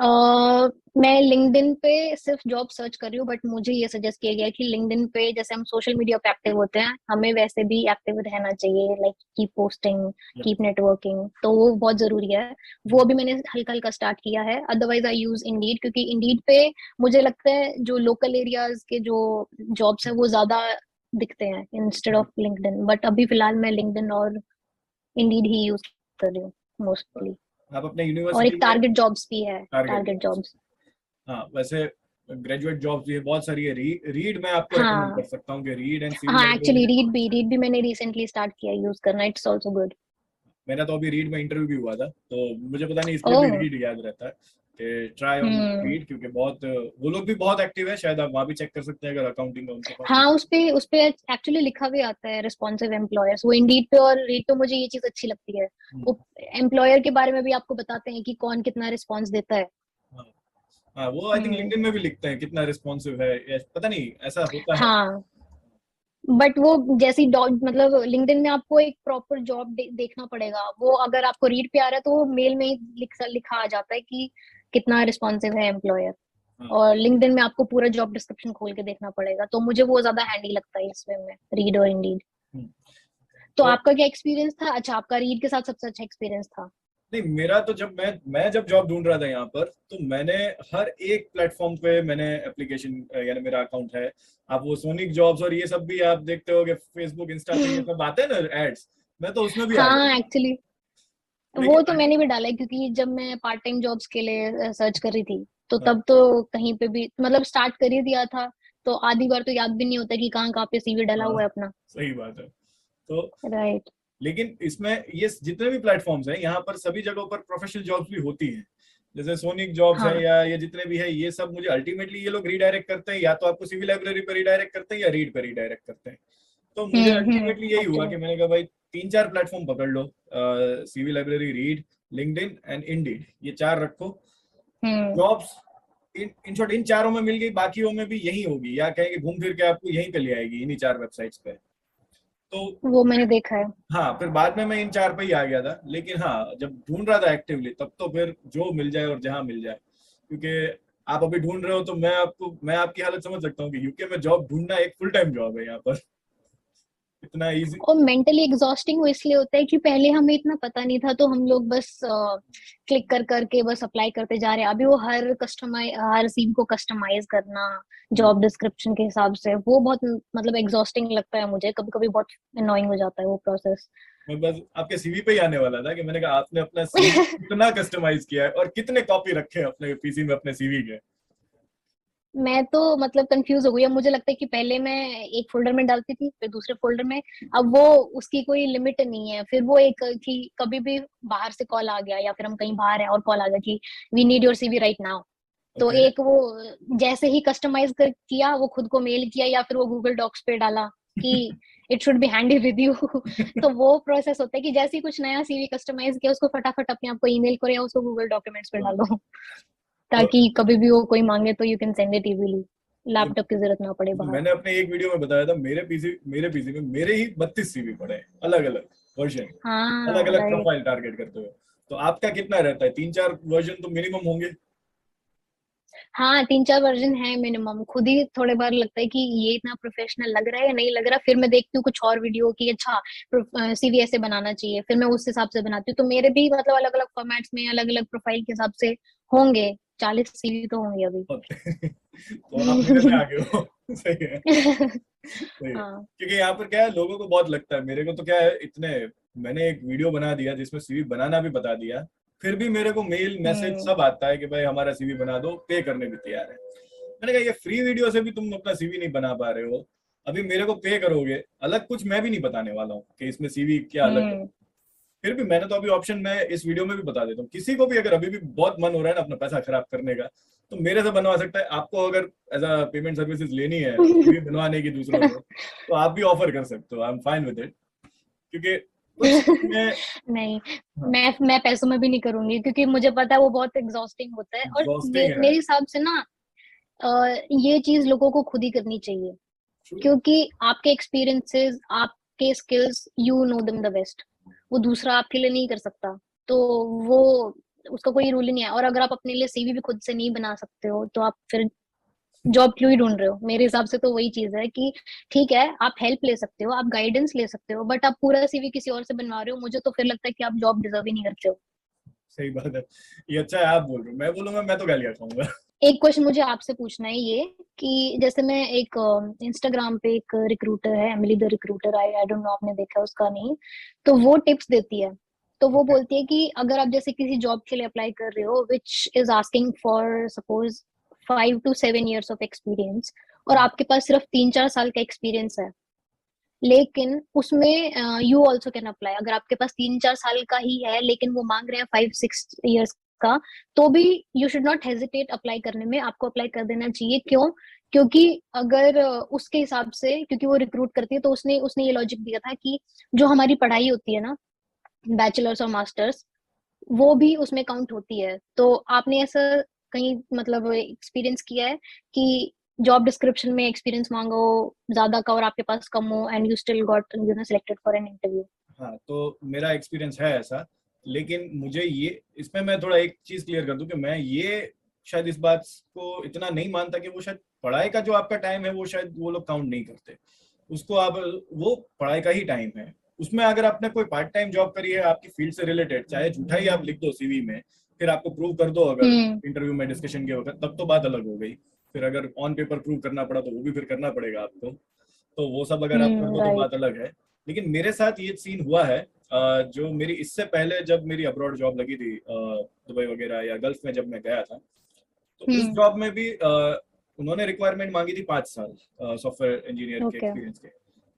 अ, मैं लिंक्डइन पे सिर्फ जॉब सर्च कर रही हूँ, बट मुझे ये सजेस्ट किया गया है कि लिंक्डइन पे जैसे हम सोशल मीडिया पे एक्टिव होते हैं, हमें वैसे भी एक्टिव रहना चाहिए, like keep posting, Yep. Keep networking, तो वो बहुत जरूरी है। वो भी मैंने हल्का हल्का स्टार्ट किया है। अदरवाइज आई यूज इंडीड, क्योंकि इंडीड पे मुझे लगता है जो लोकल एरियाज के जो जॉब्स है वो ज्यादा दिखते हैं इंस्टेड ऑफ लिंक्डइन, बट अभी फिलहाल मैं लिंक्डइन और इंडीड ही यूज कर रही हूँ मोस्टली। आप अपने और यूनिवर्सिटी एक में टारगेट जॉब्स भी है, टारगेट टारगेट जॉब्स? जॉब्स। हाँ, वैसे ग्रेजुएट जॉब्स भी है बहुत सारी है। रीड मैं आपको रेकमेंड कर हाँ सकता हूँ कि रीड एंड सिविल हाँ लाइब्रेरी। एक्चुअली रीड भी मैंने रिसेंटली स्टार्ट किया यूज करना, इट्स आल्सो गुड। मेरा तो अभी रीड में इंटरव्यू भी हुआ था, तो मुझे पता नहीं इसलिए भी ओह। रीड याद रहता है कि ट्राई ऑन हम्म। रीड, क्योंकि बहुत वो लोग भी बहुत एक्टिव है, शायद आप वहाँ भी चेक कर सकते हैं अगर अकाउंटिंग का उनके पास हाँ, कुछ। उस पे एक्चुअली लिखा भी आता है रिस्पॉन्सिव एम्प्लॉयर्स, वो इंडीड पे और रीड पे मुझे ये चीज अच्छी लगती है। हम्म, वो एम्प्लॉयर के बारे में भी आपको बताते हैं कि कौन कितना रिस्पॉन्स देता है। हाँ हाँ, वो आई थिंक हम्म। लिंक्डइन में भी लिखते हैं कितना रिस्पॉन्सिव है, पता नहीं ऐसा होता है। हाँ बट वो जैसी मतलब लिंक्डइन में आपको एक प्रॉपर जॉब देखना पड़ेगा, वो अगर आपको रीड पे आ रहा है तो वो मेल में ही लिखा आ जाता है कि कितना रिस्पॉन्सिव है एम्प्लॉयर। हाँ, और लिंक्डइन में आपको पूरा जॉब डिस्क्रिप्शन खोल के देखना पड़ेगा, तो मुझे वो ज्यादा हैंडी लगता है इसमें में, रीड और इंडीड। हम्म, तो तो आपका क्या एक्सपीरियंस था? अच्छा, आपका रीड के साथ सबसे अच्छा एक्सपीरियंस था। नहीं, मेरा तो जब मैं जब जॉब ढूंढ रहा था यहाँ पर, तो मैंने हर एक प्लेटफॉर्म पे मैंने एप्लीकेशन, यानी मेरा अकाउंट है। आप वो सोनिक जॉब्स और ये सब भी आप देखते होगे, फेसबुक इंस्टा पे ये सब आते हैं ना एड्स, मैं तो उसमें भी आ गया हाँ था। एक्चुअली लेकिन वो तो मैंने भी डाला है, क्योंकि जब मैं पार्ट टाइम जॉब्स के लिए सर्च कर रही थी तो हाँ, तब तो कहीं पे भी मतलब स्टार्ट कर ही दिया था, तो आधी बार तो याद भी नहीं होता कि कहाँ कहाँ पे सीवी डाला हाँ, हुआ है अपना। सही बात है। तो राइट। लेकिन इसमें ये जितने भी प्लेटफॉर्म्स हैं यहाँ पर, सभी जगहों पर प्रोफेशनल जॉब्स भी होती हैं। जैसे सोनिक जॉब्स है हाँ। या ये जितने भी है, ये सब मुझे अल्टीमेटली ये लोग रिडायरेक्ट करते हैं, या तो आपको सिविल लाइब्रेरी पर रिडायरेक्ट करते हैं या रीड पर रिडायरेक्ट करते हैं। तो मुझे अल्टीमेटली यही हुआ एक्चुअली। कि मैंने कहा भाई 3 4 प्लेटफॉर्म पकड़ लो, CV library, Reed, LinkedIn and Indeed, ये 4 रखो। हम्म। जॉब्स इन शॉर्ट इन चारों में मिल गई, बाकियों में भी यही होगी, या कहेंगे घूम फिर के आपको यहीं पे ले आएगी, इन्हीं 4 वेबसाइट्स पे। तो वो मैंने देखा है। हाँ, फिर बाद में मैं इन 4 पे ही आ गया था, लेकिन हाँ जब ढूंढ रहा था एक्टिवली, तब तो फिर जो मिल जाए और जहां मिल जाए। क्योंकि आप अभी ढूंढ रहे हो तो मैं आपकी हालत समझ सकता हूँ कि यूके में जॉब ढूंढना एक फुल टाइम जॉब है यहाँ पर, इतना इजी। और मेंटली एग्जॉस्टिंग वो इसलिए होता है कि पहले हमें इतना पता नहीं था, तो हम लोग बस क्लिक कर करके बस अप्लाई करते जा रहे हैं। अभी वो हर सीवी को कस्टमाइज करना जॉब डिस्क्रिप्शन के हिसाब से, वो बहुत मतलब एग्जॉस्टिंग लगता है मुझे, कभी कभी बहुत अनोइंग हो जाता है वो प्रोसेस। मैं बस आपके सीवी पे ही आने वाला था कि मैंने कहा आपने अपना सीवी कितना कस्टमाइज किया है और कितने कॉपी रखे हैं अपने पीसी में अपने सीवी के। मैं तो मतलब कंफ्यूज हो गई। अब मुझे लगता है कि पहले मैं एक फोल्डर में डालती थी, फिर दूसरे फोल्डर में, अब वो उसकी कोई लिमिट नहीं है। फिर वो एक कि कभी भी बाहर से कॉल आ गया या फिर हम कहीं बाहर हैं और कॉल आ गया कि we need your CV right now, तो ओके। एक वो जैसे ही कस्टमाइज कर किया, वो खुद को मेल किया या फिर वो गूगल डॉक्स पे डाला कि it should be handy with you. तो वो प्रोसेस होता है कि जैसे ही कुछ नया सीवी कस्टमाइज किया, उसको फटाफट अपने आप को ईमेल करो या उसको गूगल डॉक्यूमेंट्स पे डालो, तो ताकि कभी भी वो कोई मांगे तो you can send it easily. Laptop की जरूरत ना पड़े बाहर। मैंने अपने एक वीडियो में बताया था, मेरे पीसी में मेरे ही 32 सीवी पड़े हैं, अलग अलग वर्जन, अलग हाँ अलग राइट। प्रोफाइल टारगेट करते हुए। तो आपका कितना रहता है? 3-4 वर्जन तो मिनिमम होंगे। हाँ 3-4 वर्जन है मिनिमम। खुद ही थोड़े बार लगता है कि ये इतना प्रोफेशनल लग रहा है या नहीं लग रहा, फिर मैं देखती हूँ कुछ और वीडियो की, अच्छा सीवी ऐसे बनाना चाहिए, फिर मैं उस हिसाब से बनाती हूँ। तो मेरे भी मतलब अलग अलग फॉर्मेट्स में अलग अलग प्रोफाइल के हिसाब से होंगे, 40 सीवी तो होंगे अभी। तो आप मेरे से आगे हो। सही है, सही है। हाँ। क्योंकि यहाँ पर क्या है, लोगों को बहुत लगता है, मेरे को तो क्या है, इतने मैंने एक वीडियो बना दिया जिसमें सीवी बनाना भी बता दिया, फिर भी मेरे को मेल मैसेज हम्म। सब आता है कि भाई हमारा सीवी बना दो, पे करने भी तैयार है। मैंने कहा ये फ्री वीडियो से भी तुम अपना सीवी नहीं बना पा रहे हो, अभी मेरे को पे करोगे, अलग कुछ मैं भी नहीं बताने वाला हूँ कि इसमें सीवी क्या अलग है। हम्म। फिर भी मैंने तो अभी ऑप्शन मैं इस वीडियो में भी बता देता हूँ, किसी को भी अगर अभी भी बहुत मन हो रहा है ना अपना पैसा खराब करने का, तो मेरे से बनवा सकता है। आपको अगर एज अ पेमेंट सर्विसेज लेनी है सीवी बनवाने की दूसरों से, तो आप भी ऑफर कर सकते हो, I am fine with it. क्योंकि कुछ में, नहीं, हाँ, मैं पैसों में भी नहीं करूंगी, क्योंकि मुझे पता है वो बहुत एग्जॉस्टिंग होता है। और एग्जॉस्टिंग है। मेरे हिसाब से ना ये चीज लोगों को खुद ही करनी चाहिए, True. क्योंकि आपके एक्सपीरियंसेस, आपके skills, you know them the best. वो दूसरा आपके लिए नहीं कर सकता। तो वो उसका कोई रूल ही नहीं है। और अगर आप अपने लिए सीवी भी खुद से नहीं बना सकते हो, तो आप फिर जॉब क्यों ही ढूंढ रहे हो? मेरे हिसाब से तो वही चीज है कि ठीक है, आप हेल्प ले सकते हो, आप गाइडेंस ले सकते हो, बट आप पूरा सीवी किसी और से बनवा रहे हो, मुझे तो फिर लगता है कि आप जॉब डिजर्व ही नहीं करते हो। सही बात है। ये अच्छा है आप बोल रहे हो, मैं बोलूंगा मैं तो गालियां खाऊंगा। एक क्वेश्चन मुझे आपसे पूछना है ये, कि जैसे मैं एक इंस्टाग्राम पे एक रिक्रूटर है, Emily the recruiter, I don't know आपने देखा है उसका नहीं। तो वो टिप्स देती है। तो वो ओके। बोलती है कि अगर आप जैसे किसी जॉब के लिए अप्लाई कर रहे हो which is asking for suppose 5 to 7 years of experience, और आपके पास सिर्फ 3-4 साल का एक्सपीरियंस है, लेकिन उसमें यू ऑल्सो कैन अप्लाई। अगर आपके पास 3-4 साल का ही है लेकिन वो मांग रहे हैं 5-6 years का, तो भी you should not hesitate apply करने में, आपको अप्लाई कर देना चाहिए। क्यों? क्योंकि अगर उसके हिसाब से, क्योंकि वो रिक्रूट करती है, तो उसने उसने ये लॉजिक दिया था कि जो हमारी पढ़ाई होती है ना, बैचलर्स और मास्टर्स, वो भी उसमें काउंट होती है। तो आपने ऐसा कहीं मतलब एक्सपीरियंस किया है कि जॉब डिस्क्रिप्शन में एक्सपीरियंस मांगो ज्यादा का और आपके पास कम हो, and you still got selected for an interview? हाँ, तो मेरा एक्सपीरियंस है ऐसा, लेकिन मुझे ये इसमें मैं थोड़ा एक चीज क्लियर कर दूं कि मैं ये शायद इस बात को इतना नहीं मानता कि वो शायद पढ़ाई का जो आपका टाइम है वो शायद वो लोग काउंट नहीं करते उसको। आप, वो पढ़ाई का ही टाइम है, उसमें अगर आपने कोई पार्ट टाइम जॉब करी है आपकी फील्ड से रिलेटेड, चाहे झूठा ही आप लिख दो सीवी में, फिर आपको प्रूव कर दो अगर हम्म। इंटरव्यू में डिस्कशन के वक्त, तब तो बात अलग हो गई। फिर अगर ऑन पेपर प्रूव करना पड़ा तो वो भी फिर करना पड़ेगा आपको, तो वो सब अगर आप कर दो तो बात राइट। अलग है। लेकिन मेरे साथ ये सीन हुआ है, जो मेरी इससे पहले जब मेरी अब्रॉड जॉब लगी थी, दुबई वगैरह या गल्फ में जब मैं गया था, तो उस हम्म। जॉब में भी उन्होंने रिक्वायरमेंट मांगी थी 5 साल सॉफ्टवेयर इंजीनियर के ओके। एक्सपीरियंस के।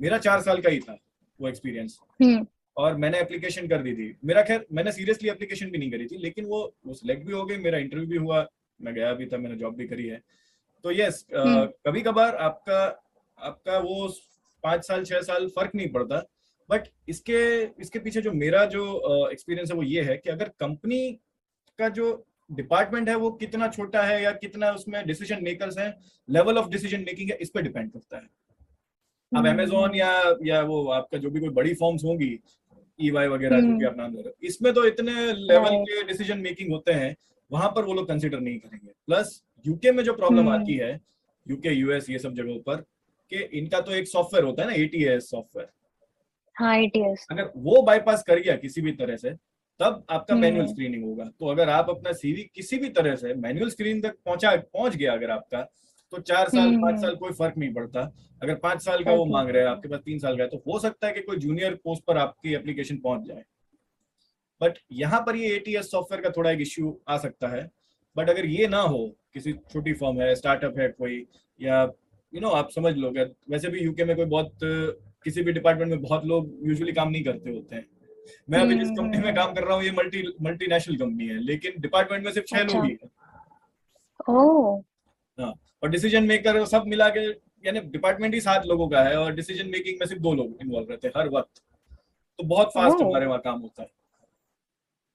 मेरा 4 साल का ही था वो एक्सपीरियंस, हम्म। और मैंने एप्लीकेशन कर दी थी। मेरा खैर मैंने सीरियसली एप्लीकेशन भी नहीं करी थी, लेकिन वो सिलेक्ट भी हो गई, मेरा इंटरव्यू भी हुआ, मैं गया भी था, मैंने जॉब भी करी है। तो यस, हम्म। कभी कभार आपका आपका वो 5 साल 6 साल फर्क नहीं पड़ता। बट इसके इसके पीछे जो मेरा जो एक्सपीरियंस है वो ये है कि अगर कंपनी का जो डिपार्टमेंट है वो कितना छोटा है या कितना उसमें डिसीजन मेकर्स हैं, लेवल ऑफ डिसीजन मेकिंग है, इस पर डिपेंड करता है। अब अमेजोन हम्म। या वो आपका जो भी कोई बड़ी फॉर्म्स होंगी, ईवाई वगैरह जो भी हम्म। आप नाम ले रहे हो, इसमें तो इतने लेवल राइट। के डिसीजन मेकिंग होते हैं, वहां पर वो लोग कंसिडर नहीं करेंगे। प्लस यूके में जो प्रॉब्लम आती हम्म। है, यूके यूएस ये सब जगहों पर, कि इनका तो एक सॉफ्टवेयर होता है ना, एटीएस सॉफ्टवेयर, हाँ ATS। अगर वो बाईपास कर गया किसी भी तरह से, तब आपका मैनुअल हम्म। स्क्रीनिंग होगा। तो अगर आप अपना सीवी किसी भी तरह से मैनुअल स्क्रीनिंग तक पहुंच गया अगर आपका, तो 4 साल 5 साल कोई फर्क नहीं पड़ता। अगर 5 साल का वो फर्क नहीं मांग रहे हैं, पड़ता। आपके पास 3 साल का है, तो हो सकता है कि कोई जूनियर पोस्ट पर आपकी एप्लीकेशन पहुंच जाए। बट यहाँ पर ये एटीएस सॉफ्टवेयर का थोड़ा एक इश्यू आ सकता है। बट अगर ये ना हो, किसी छोटी फर्म है, स्टार्टअप है कोई, या आप समझ लो कि वैसे भी यूके में कोई बहुत किसी भी डिपार्टमेंट में बहुत लोग यूजुअली काम नहीं करते होते हैं। मैं अभी जिस कंपनी में काम कर रहा हूँ ये मल्टीनेशनल कंपनी है, लेकिन डिपार्टमेंट में सिर्फ 6 लोग अच्छा। ही हैं। ओ। हाँ, और डिसीजन मेकर सब मिला के, यानी डिपार्टमेंट ही 7 लोगों का है और डिसीजन मेकिंग में सिर्फ 2 लोग इन्वॉल्व रहते हैं हर वक्त। तो बहुत फास्ट ओ। हमारे वहाँ काम होता है।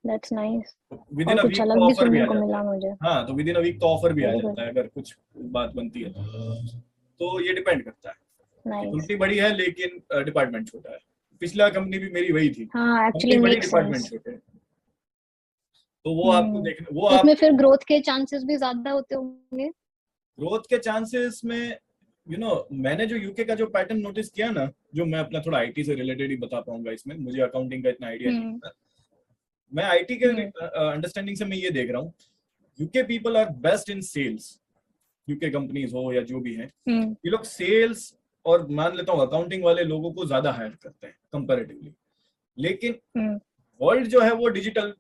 That's nice. विद इन और अ कुछ वीक अलग तो भी ऑफर भी सुनने आ को जाता मिला है। मुझे। हाँ, तो विद इन अ वीक तो ऑफर भी आ वेरी जाता गुड। है अगर कुछ बात बनती है तो ये डिपेंड करता है कि नाइस। कंपनी बड़ी है लेकिन डिपार्टमेंट छोटा है। पिछला कंपनी भी मेरी वही थी, हाँ, एक्चुअली कंपनी बड़ी मेक डिपार्टमेंट सेंस। छोटे, तो वो आपको देखना, वो तो उसमें आप फिर ग्रोथ के चांसेस भी ज्यादा होते होंगे। ग्रोथ के चांसेस में मैंने जो यूके का जो पैटर्न नोटिस किया ना, जो मैं अपना थोड़ा आईटी से रिलेटेड ही बता पाऊंगा, इसमें मुझे अकाउंटिंग का इतना आइडिया नहीं हम्म। है। मैं आईटी के हम्म। अंडरस्टैंडिंग से मैं ये देख रहा हूँ, UK people are best in sales. UK companies हो या जो भी है, हम्म। ये लोग सेल्स और मान लेता हूँ अकाउंटिंग वाले लोगों को ज्यादा हायर करते हैं कंपैरेटिवली। लेकिन हम्म। वर्ल्ड जो है वो डिजिटल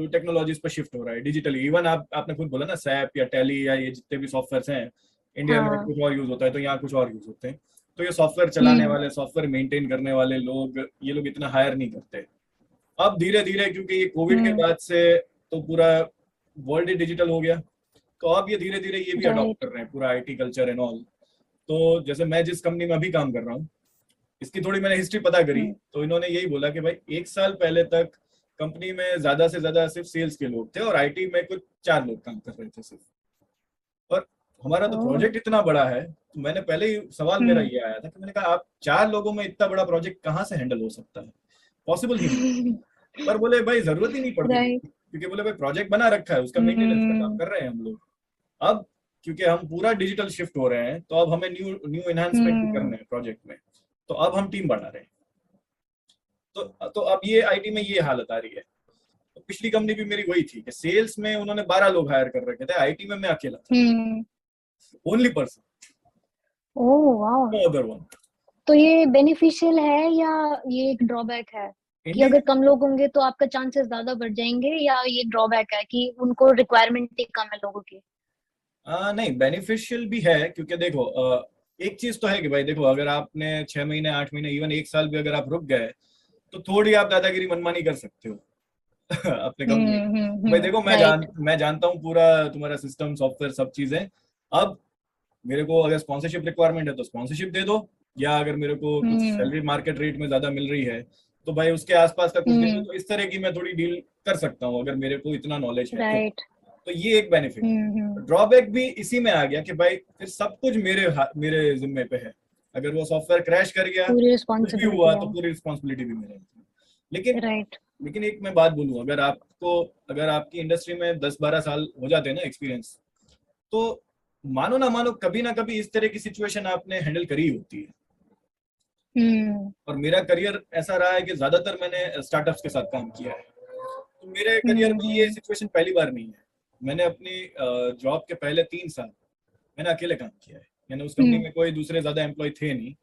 टेक्नोलॉजीज पर शिफ्ट हो रहा है। डिजिटली इवन आपने खुद बोला ना, सैप या टैली या ये जितने भी सॉफ्टवेयर हैं, इंडिया में हाँ। कुछ और यूज होता है तो यहाँ कुछ और यूज होते हैं। तो ये सॉफ्टवेयर चलाने हम्म। वाले, सॉफ्टवेयर मेंटेन करने वाले लोग, ये लोग इतना हायर नहीं करते। अब धीरे धीरे, क्योंकि ये कोविड के हम्म। बाद से तो पूरा वर्ल्ड ही डिजिटल हो गया, तो अब ये धीरे धीरे ये भी अडॉप्ट कर राइट। रहे हैं पूरा आईटी कल्चर एंड ऑल। तो जैसे मैं जिस कंपनी में अभी काम कर रहा हूँ, इसकी थोड़ी मैंने हिस्ट्री पता करी, हम्म। तो इन्होंने यही बोला कि भाई 1 साल पहले तक कंपनी में ज्यादा से ज्यादा सिर्फ सेल्स के लोग थे और आईटी में कुछ 4 लोग काम कर रहे थे सिर्फ। और हमारा तो ओह। प्रोजेक्ट इतना बड़ा है, तो मैंने पहले ही सवाल मेरा हम्म। ये आया था कि मैंने कहा आप 4 लोगों में इतना बड़ा प्रोजेक्ट कहाँ से हैंडल हो सकता है, पॉसिबल ही नहीं। पर बोले भाई जरूरत ही नहीं पड़ती थी, राइट। क्योंकि बोले भाई प्रोजेक्ट बना रखा है, उसका मेंटेनेंस का काम हम्म। कर रहे हैं हम लोग। अब क्योंकि हम पूरा डिजिटल शिफ्ट हो रहे हैं, तो अब हमें न्यू न्यू एनहांसमेंट भी हम्म। करने हैं प्रोजेक्ट में, तो अब हम टीम बढ़ा रहे हैं। तो अब ये आईटी में ये हालत आ रही है। तो पिछली कंपनी भी मेरी वही थी कि सेल्स में उन्होंने 12 लोग हायर कर रखे थे, आईटी में मैं अकेला था, हम्म। ओनली पर्सन, ओह वाह। No other one. तो ये बेनिफिशियल है या ये एक ड्रॉबैक है कि अगर कम लोग होंगे तो आपका चांसेस ज्यादा बढ़ जाएंगे, या ये ड्रॉबैक है कि उनको रिक्वायरमेंट ही कम है लोगों की? नहीं, बेनिफिशियल भी है, क्योंकि देखो एक चीज तो है कि भाई देखो, अगर आपने 6 महीने 8 महीने इवन 1 साल भी अगर आप रुक गए, तो थोड़ी आप दादागिरी मनमानी कर सकते हो अपने कंपनी में। भाई देखो, राइट। मैं जानता हूँ पूरा तुम्हारा सिस्टम, सॉफ्टवेयर, सब चीजें। अब मेरे को अगर स्पॉन्सरशिप रिक्वायरमेंट है तो स्पॉन्सरशिप दे दो, या अगर मेरे को कुछ हम्म। सैलरी मार्केट रेट में ज्यादा मिल रही है तो भाई उसके आसपास का कुछ दे दो। हम्म। तो इस तरह की मैं थोड़ी डील कर सकता हूँ अगर मेरे को इतना नॉलेज है तो। राइट। तो ये एक बेनिफिट है। हम्म। ड्रॉबैक भी इसी में आ गया कि भाई फिर सब कुछ मेरे जिम्मे पे है। अगर वो सॉफ्टवेयर क्रैश कर गया, पूरी कुछ भी रिस्पॉन्सिबिलिटी हुआ, है। तो पूरी रिस्पॉन्सिबिलिटी भी मेरे है। लेकिन राइट। लेकिन एक मैं बात बोलूँ, अगर आपकी इंडस्ट्री में 10-12 साल हो जाते हैं ना एक्सपीरियंस, तो मानो ना मानो कभी ना कभी इस तरह की सिचुएशन आपने हैंडल करी होती है। हम्म। और मेरा करियर ऐसा रहा है कि ज्यादातर मैंने स्टार्टअप्स के साथ काम किया है, तो मेरे करियर में ये हम्म। सिचुएशन पहली बार नहीं है। मैंने अपनी जॉब के पहले 3 साल मैंने अकेले काम किया है। मैंने उस कंपनी हम्म। में कोई दूसरे ज्यादा एम्प्लॉय थे नहीं।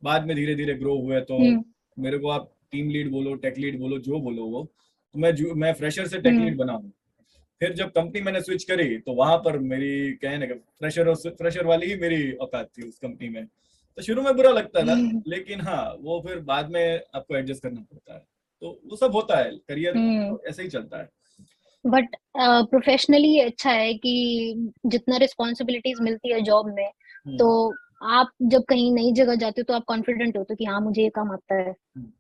बाद में धीरे धीरे ग्रो हुए, तो हम्म। मेरे को आप टीम लीड बोलो, टेक लीड बोलो, जो बोलो वो, तो मैं फ्रेशर से टेक हम्म। लीड बना हूँ। फिर जब कंपनी मैंने स्विच करी, तो वहां पर मेरी कहने का फ्रेशर वाली ही मेरी औकात थी उस कंपनी में। तो शुरू में बुरा लगता था, लेकिन हाँ, वो फिर बाद में आपको एडजस्ट करना पड़ता है। तो वो सब होता है, करियर हम्म। ऐसे ही चलता है। बट प्रोफेशनली अच्छा है कि जितना रिस्पॉन्सिबिलिटीज मिलती है जॉब में, हम्म, तो आप जब कहीं नई जगह जाते हो तो आप कॉन्फिडेंट होते हो कि हाँ मुझे ये काम आता है। हम्म।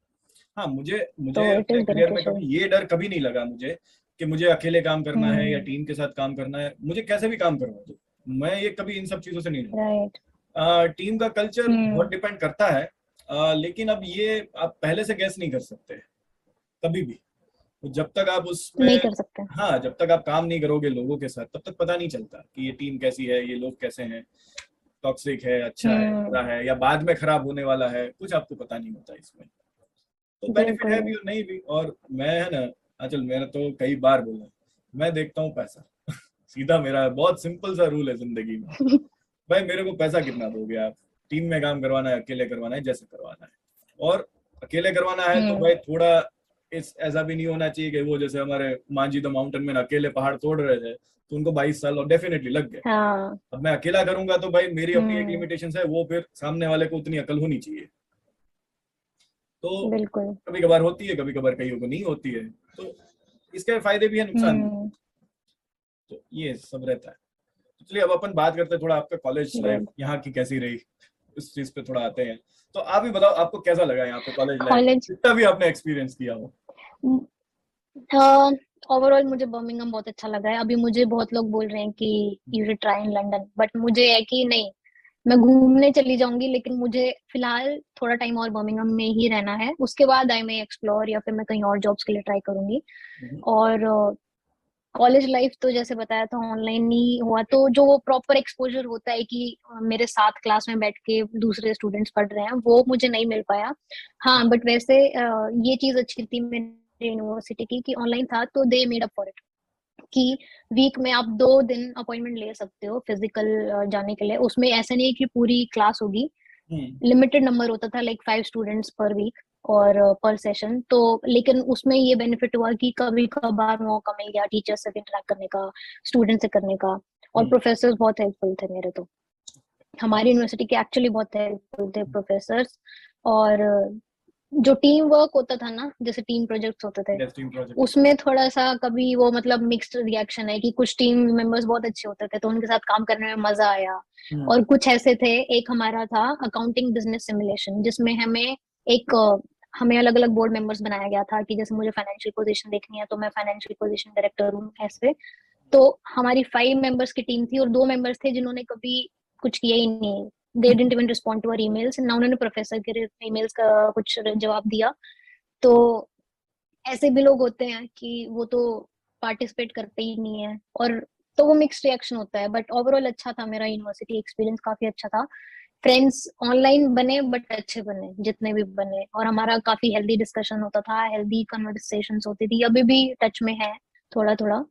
हाँ, मुझे तो मुझे इट अपने इज करियर में बेनिफिशियल। कभी ये डर कभी नहीं लगा मुझे कि मुझे अकेले काम करना है या हम्म। टीम के साथ काम करना है। मुझे कैसे भी काम करवा दो, मैं ये कभी इन सब चीजों से नहीं राइट। डरता। टीम का कल्चर हम्म। बहुत डिपेंड करता है, लेकिन अब ये आप पहले से गैस नहीं कर सकते कभी भी। तो जब तक आप उसमें, नहीं कर सकते। हाँ, जब तक आप काम नहीं करोगे लोगों के साथ, तब तक पता नहीं चलता कि ये टीम कैसी है, ये लोग कैसे हैं, टॉक्सिक है, अच्छा है, हम्म। बुरा है, या बाद में खराब होने वाला है, कुछ आपको पता नहीं होता इसमें। तो बेनिफिट है बिल्कुल। भी और नहीं भी। और मैं, है ना, अचल, मैंने तो कई बार बोला, मैं देखता हूँ पैसा सीधा मेरा बहुत सिंपल सा रूल है जिंदगी में। भाई मेरे को पैसा कितना दोगे आप? टीम में काम करवाना है, अकेले करवाना है, जैसे करवाना है। और अकेले करवाना है तो हम्म। भाई थोड़ा इस ऐसा भी नहीं होना चाहिए कि वो जैसे हमारे मांझी द माउंटेन में अकेले पहाड़ तोड़ रहे थे, तो उनको 22 साल और डेफिनेटली लग गए। हाँ। अब मैं अकेला करूंगा तो भाई मेरी अपनी एक हम्म। लिमिटेशन है, वो फिर सामने वाले को उतनी अकल होनी चाहिए। तो बिल्कुल। कभी कभार होती है, कभी कभार कईयों को नहीं होती है। तो इसके फायदे भी है, नुकसान भी। हम्म। तो ये सब रहता है। तो चलिए अब अपन बात करते हैं थोड़ा आपका कॉलेज लाइफ गुड। यहाँ की कैसी रही, इस चीज पे थोड़ा आते हैं। तो आप ही बताओ, आपको कैसा लगा यहाँ पे कॉलेज लाइफ, कॉलेज। जितना भी आपने एक्सपीरियंस किया हो। ओवरऑल मुझे बर्मिंघम बहुत अच्छा लगा है। अभी मुझे बहुत लोग बोल रहे हैं कि you should try in London, but मुझे है कि नहीं, मैं घूमने चली जाऊंगी, लेकिन मुझे फिलहाल थोड़ा टाइम और बर्मिंघम में ही रहना है। उसके बाद आई मे एक्सप्लोर, या फिर मैं कहीं और जॉब्स के लिए ट्राई करूंगी। हम्म, और कॉलेज लाइफ तो जैसे बताया था ऑनलाइन ही हुआ, तो जो वो प्रॉपर एक्सपोजर होता है कि मेरे साथ क्लास में बैठ के दूसरे स्टूडेंट्स पढ़ रहे हैं, वो मुझे नहीं मिल पाया। हाँ, बट वैसे ये चीज अच्छी थी मेरी यूनिवर्सिटी की कि ऑनलाइन था, तो they made up for it कि वीक में आप 2 दिन अपॉइंटमेंट ले सकते हो फिजिकल जाने के लिए। उसमें ऐसा नहीं है कि पूरी क्लास होगी, हम्म, लिमिटेड नंबर होता था, लाइक 5 स्टूडेंट्स पर वीक और पर सेशन। तो लेकिन उसमें ये बेनिफिट हुआ कि कभी कभार मौका मिल गया टीचर से इंटरेक्ट करने का, स्टूडेंट से करने का। और हम्म, प्रोफेसर बहुत हेल्पफुल थे मेरे तो, हमारी यूनिवर्सिटी के एक्चुअली बहुत हेल्पफुल थे प्रोफेसर्स। और जो टीम वर्क होता था ना, जैसे टीम प्रोजेक्ट्स होते थे, टेस्टिंग प्रोजेक्ट। उसमें थोड़ा सा कभी वो मतलब मिक्स्ड रिएक्शन है कि कुछ टीम मेंबर्स बहुत अच्छे होते थे तो उनके साथ काम करने में मजा आया। हम्म, और कुछ ऐसे थे, एक हमारा था अकाउंटिंग बिजनेस सिमुलेशन, जिसमें एक हमें अलग अलग बोर्ड मेंबर्स बनाया गया था कि जैसे मुझे फाइनेंशियल पोजीशन देखनी है तो मैं फाइनेंशियल पोजीशन डायरेक्टर हूँ ऐसे। तो हमारी 5 मेंबर्स की टीम थी और 2 मेंबर्स थे जिन्होंने कभी कुछ किया ही नहीं। They didn't even respond to our emails, ना उन्होंने प्रोफेसर के ईमेल्स का कुछ जवाब दिया। तो ऐसे भी लोग होते हैं कि वो तो पार्टिसिपेट करते ही नहीं है। और तो वो मिक्स्ड रिएक्शन होता है, बट ओवरऑल अच्छा था, मेरा यूनिवर्सिटी एक्सपीरियंस काफी अच्छा था। फ्रेंड्स ऑनलाइन बने बट अच्छे बने जितने भी बने, और हमारा काफी हेल्दी डिस्कशन होता था, हेल्दी कन्वर्सेशंस होती थी, अभी भी टच में है थोड़ा थोड़ा।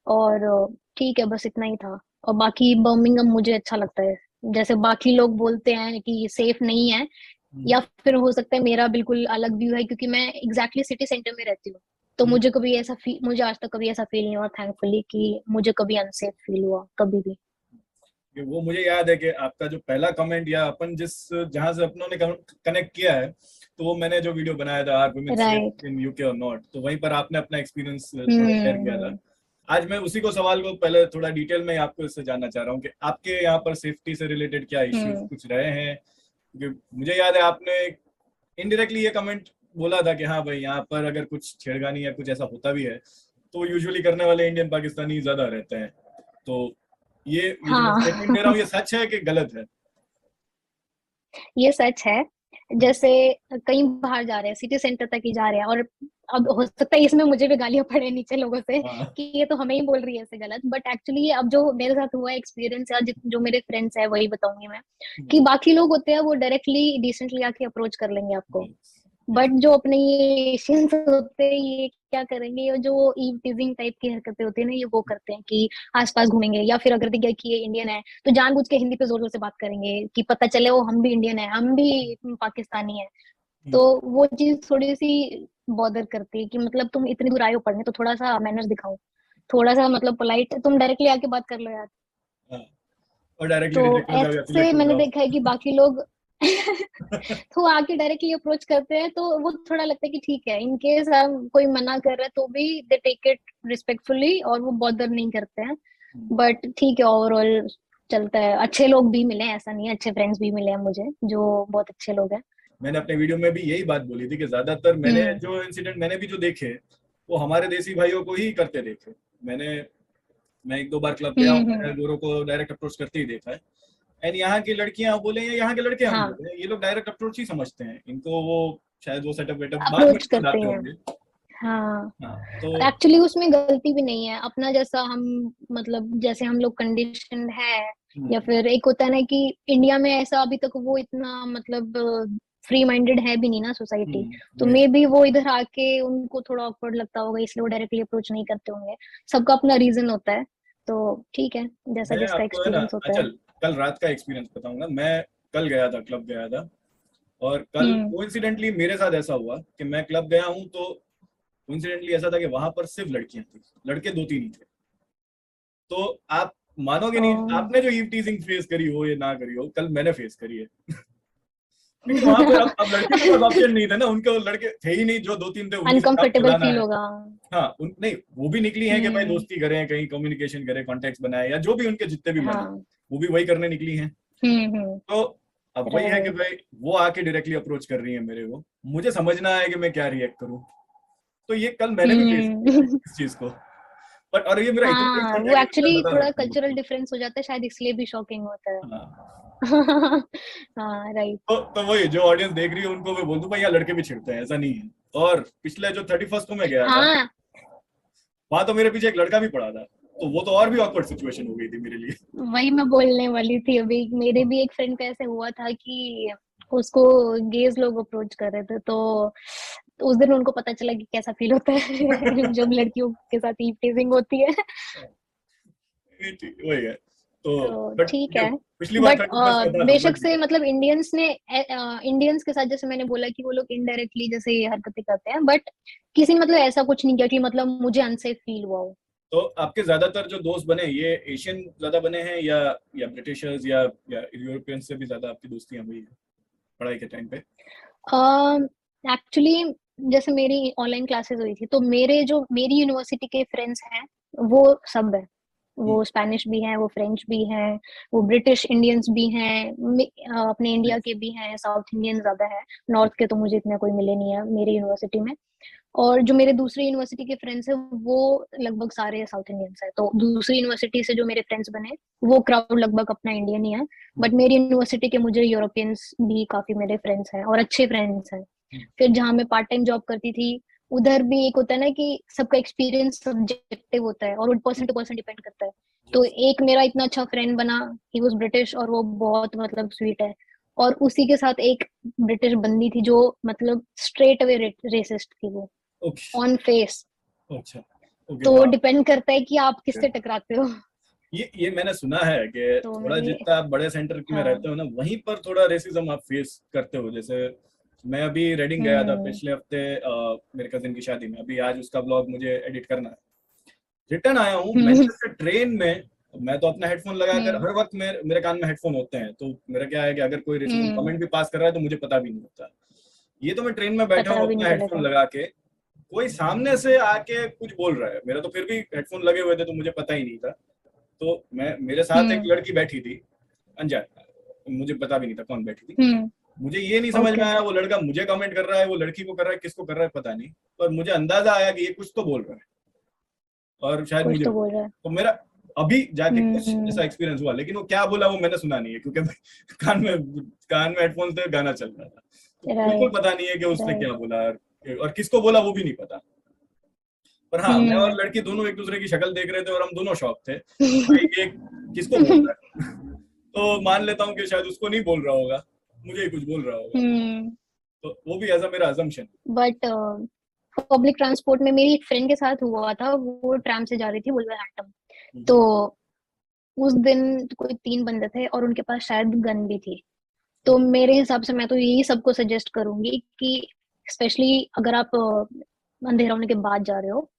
और ठीक है, बस इतना ही था। और बाकी बर्मिंघम मुझे अच्छा लगता है। जैसे बाकी लोग बोलते हैं कि ये सेफ नहीं है, हम्म, या फिर हो सकता है मेरा बिल्कुल अलग व्यू है, क्योंकि मैं एग्जैक्टली सिटी सेंटर में रहती हूँ। तो हम्म। मुझे आज तक कभी ऐसा फील नहीं हुआ, थैंकफुली, कि मुझे कभी अनसेफ फील हुआ कभी भी। कि वो मुझे याद है कि आपका जो पहला कमेंट या अपन जिस जहां से अपनों ने कनेक्ट किया है, तो वो मैंने जो वीडियो बनाया था are women right. Safe in UK और नॉट, तो वहीं पर आपने अपना एक्सपीरियंस थोड़ा शेयर किया था। हम्म। आज मैं उसी को सवाल को पहले थोड़ा डिटेल में आपको इससे जानना चाह रहा हूँ कि आपके यहाँ पर सेफ्टी से रिलेटेड क्या इश्यूज हम्म। कुछ रहे हैं, क्योंकि मुझे याद है आपने इनडायरेक्टली ये कमेंट बोला था कि हाँ भाई यहाँ पर अगर कुछ छेड़खानी या कुछ ऐसा होता भी है तो यूजुअली करने वाले इंडियन पाकिस्तानी ज्यादा रहते हैं। तो ये जो मैं हाँ। स्टेटमेंट दे रहा हूँ ये सच है कि गलत है? ये सच है। हम्म, जैसे कहीं बाहर जा रहे हैं, सिटी सेंटर तक ही जा रहे हैं, और अब हो सकता है इसमें मुझे भी गालियां पड़े नीचे लोगों से हाँ, कि ये तो हमें ही बोल रही है ऐसे गलत, बट एक्चुअली ये अब जो मेरे साथ हुआ एक्सपीरियंस है, जो मेरे फ्रेंड्स है वही बताऊंगी मैं। कि बाकी लोग होते हैं वो डायरेक्टली डिसेंटली आके अप्रोच कर लेंगे आपको, yes, yes, बट जो अपने ये एशियंस होते हैं ये क्या करेंगे, ये जो ईव टीजिंग टाइप की हरकतें होती है ना, ये वो करते हैं कि आसपास घूमेंगे, या फिर अगर दिख गया कि ये इंडियन है तो जानबूझ के हिंदी पे जोर जोर से बात करेंगे कि पता चले वो हम भी इंडियन है, हम भी पाकिस्तानी है। हम्म, तो वो चीज थोड़ी सी बॉदर करती है कि मतलब तुम इतनी दूर आए हो पढ़ने, तो थोड़ा सा मैनर्स दिखाओ, थोड़ा सा मतलब पोलाइट, तुम डायरेक्टली आके बात कर लो यार। हाँ, और डायरेक्टली तो रिजेक्ट हो जाओ या ऐसे सिलेक्ट हो मैंने जाओ। देखा है कि बाकी लोग तो आके डायरेक्टली अप्रोच करते हैं, तो वो थोड़ा लगता है कि ठीक है, इनकेस हम कोई मना कर रहा है तो भी दे टेक इट रिस्पेक्टफुली और वो बॉदर नहीं करते हैं। बट ठीक है, ओवरऑल चलता है। अच्छे लोग भी मिले, ऐसा नहीं है, अच्छे फ्रेंड्स भी मिले हैं मुझे जो बहुत अच्छे लोग हैं। मैंने अपने वीडियो में भी यही बात बोली थी कि ज्यादातर मैंने हम्म। जो इंसिडेंट मैंने भी जो देखे वो हमारे देसी भाइयों को ही करते देखे। मैंने मैं एक दो बार क्लब गया हूँ, हम्म। मैंने गोरों को डायरेक्ट अप्रोच करते ही देखा है। एंड यहाँ की लड़कियां बोले या यहाँ के लड़के हम हाँ, बोले, ये लोग डायरेक्ट अप्रोच ही समझते हैं इनको। वो शायद वो सेटअप वेटअप बाद में अप्रोच करते बताते हैं। होंगे। हाँ, हाँ तो एक्चुअली उसमें गलती भी नहीं है अपना, जैसा हम मतलब जैसे हम लोग कंडीशन है, या हम्म, फिर एक होता है ना कि इंडिया में ऐसा अभी तक वो इतना मतलब फ्री माइंडेड है भी नहीं ना सोसाइटी। तो yes, मे बी वो इधर आके उनको थोड़ा ऑकवर्ड लगता होगा, इसलिए वो डायरेक्टली अप्रोच नहीं करते होंगे। सबका अपना रीजन होता है, तो ठीक है, जैसा मैं जिसका आपको है ना एक्सपीरियंस होता है। अचल कल रात का एक्सपीरियंस बताऊंगा। मैं कल गया था, क्लब गया था, और कल हम्म। कोइंसिडेंटली मेरे साथ ऐसा हुआ कि मैं क्लब गया हूँ तो कोइंसिडेंटली ऐसा था कि वहां पर सिर्फ लड़कियां थी, लड़के दो तीन ही थे। तो आप मानोगे नहीं, आपने जो ईव टीजिंग फेस करी हो या ना करी हो, कल मैंने फेस करी है। क्योंकि वहां पर अब लड़कियों के पास ऑप्शन नहीं था ना, उनके वो लड़के थे ही नहीं, जो दो तीन थे उन्हीं से काम अनकंफर्टेबल चलाना फील है। होगा। हाँ नहीं, वो भी निकली हैं कि भाई हम्म। दोस्ती करें, कहीं कम्युनिकेशन करें, कॉन्टेक्ट बनाए, या जो भी उनके जितने भी मन है हाँ। वो भी वही करने निकली हैं। हम्म। तो अब वही है कि राइट। भाई वो आके डायरेक्टली अप्रोच कर रही है मेरे को, मुझे समझना है कि मैं क्या रिएक्ट करूं। तो ये कल मैंने भी फेस किया हम्म। इस चीज को, बट और ये मेरा इतना हाँ, रीजन वो है कि मैं एक्चुअली बता थोड़ा सकता हूँ कल्चरल आपको। डिफरेंस हो जाता है, शायद इसलिए भी शॉकिंग होता है। हाँ, हाँ, राइट। तो वही जो ऑडियंस देख रही है उनको मैं बोल दूं भाई यहाँ लड़के भी छिड़ते हैं, ऐसा नहीं है। और पिछले जो 31st को मैं गया था, हाँ, वहां तो मेरे पीछे एक लड़का भी पड़ा था, तो वो तो और भी ऑकवर्ड सिचुएशन हो गई थी मेरे लिए। वही मैं बोलने वाली थी अभी। मेरे भी एक फ्रेंड का ऐसे हुआ था कि उसको गेज लोग अप्रोच कर रहे थे, तो उस दिन उनको पता चला कि कैसा फील होता है जब लड़कियों के साथ ईव टीजिंग होती है। वही है। तो तो बट ठीक है। पिछली बार बट 31st का था तो बेशक बच से गया। मतलब इंडियंस के साथ जैसे मैंने बोला कि वो लोग इनडायरेक्टली जैसे ये हरकतें करते हैं, बट किसी ने मतलब ऐसा कुछ नहीं किया कि मतलब मुझे अनसेफ फील हुआ हो। तो आपके ज्यादातर जो दोस्त बने ये एशियन ज्यादा बने हैं या ब्रिटिशर्स या यूरोपियन से भी ज्यादा आपकी दोस्तियां हुई है पढ़ाई के टाइम पे? एक्चुअली जैसे मेरी ऑनलाइन क्लासेस हुई थी, तो मेरी यूनिवर्सिटी के फ्रेंड्स हैं, वो सब है। हम्म, वो स्पेनिश भी हैं, वो फ्रेंच भी हैं, वो ब्रिटिश इंडियंस भी हैं, अपने इंडिया के भी हैं, साउथ इंडियन ज्यादा है। नॉर्थ के तो मुझे इतने कोई मिले नहीं है मेरी यूनिवर्सिटी में। और जो मेरे दूसरी यूनिवर्सिटी के फ्रेंड्स हैं, वो लगभग सारे साउथ इंडियंस हैं। तो दूसरी यूनिवर्सिटी से जो मेरे फ्रेंड्स बने, वो क्राउड लगभग अपना इंडियन ही है। बट मेरी यूनिवर्सिटी के मुझे यूरोपियंस भी काफी मेरे फ्रेंड्स हैं और अच्छे फ्रेंड्स हैं। फिर जहाँ मैं पार्ट टाइम जॉब करती थी, उधर भी एक होता है ना कि सबका एक्सपीरियंस सब्जेक्टिव होता है और वो पर्सन टू पर्सन डिपेंड करता है। तो yes. एक मेरा इतना अच्छा फ्रेंड बना, ही वॉज ब्रिटिश और वो बहुत मतलब स्वीट है। और उसी के साथ एक ब्रिटिश बंदी थी जो मतलब स्ट्रेट अवे रेसिस्ट थी वो, ओके। On face. अच्छा। ओके, तो तो आप डिपेंड करता है कि आप किससे टकराते हो। ये मैंने सुना है कि तो थोड़ा मेरे जितना आप बड़े सेंटर में हाँ। रहते हो ना वहीं पर थोड़ा रेसिज्म आप फेस करते हो। जैसे मैं अभी रेडिंग गया था हम्म। पिछले हफ्ते मेरे कजिन की शादी में, अभी आज उसका ब्लॉग मुझे एडिट करना है। रिटर्न आया हूँ हम्म। मैनचेस्टर ट्रेन में, मैं तो अपना हेडफोन लगाकर हम्म। हर वक्त मेरे कान में हेडफोन होते हैं, तो मेरा क्या है कि अगर कोई रेसिज्म हम्म। कमेंट भी पास कर रहा है तो मुझे पता भी नहीं होता। ये तो मैं ट्रेन में बैठा पता हूँ भी नहीं अपना हेडफोन चलेगा। लगा के, कोई सामने से आके कुछ बोल रहा है, मेरा तो फिर भी हेडफोन लगे हुए थे तो मुझे पता ही नहीं था। तो मैं मेरे साथ एक हम्म। लड़की बैठी थी अनजान, मुझे पता भी नहीं था कौन बैठी थी। हम्म। मुझे ये नहीं समझ में ओके। आया वो लड़का मुझे कमेंट कर रहा है, वो लड़की को कर रहा है, किसको कर रहा है पता नहीं, पर मुझे अंदाजा आया कि ये कुछ तो बोल रहा है और शायद कुछ मुझे तो बोल बोल रहा है। रहा है। तो मेरा अभी जाके कुछ हम्म। ऐसा एक्सपीरियंस हुआ, लेकिन वो क्या बोला वो मैंने सुना नहीं है क्योंकि कान में हेडफोन थे, गाना चल रहा था, तो बिल्कुल राइट। पता नहीं है कि उसने राइट। क्या बोला और किसको बोला वो भी नहीं पता। पर हाँ, मैं और हम्म। लड़की दोनों एक दूसरे की शक्ल देख रहे थे और हम दोनों शॉक थे कि भाई ये किसको बोल रहा है। तो मान लेता हूँ कि शायद उसको नहीं बोल रहा होगा, मुझे ही कुछ बोल रहा होगा। हम्म। तो वो भी ऐसा मेरा अजम्पशन। बट पब्लिक ट्रांसपोर्ट में मेरी एक फ्रेंड के साथ हुआ था। वो ट्राम से जा रही थी वुल्वरहैम्पटन। तो उस दिन कोई 3 बंदे थे और उनके पास शायद गन भी थी। तो मेरे हिसाब से मैं तो यही सबको सजेस्ट करूंगी कि स्पेशली अगर आप अंधेरा होने के बाद जा रहे हो,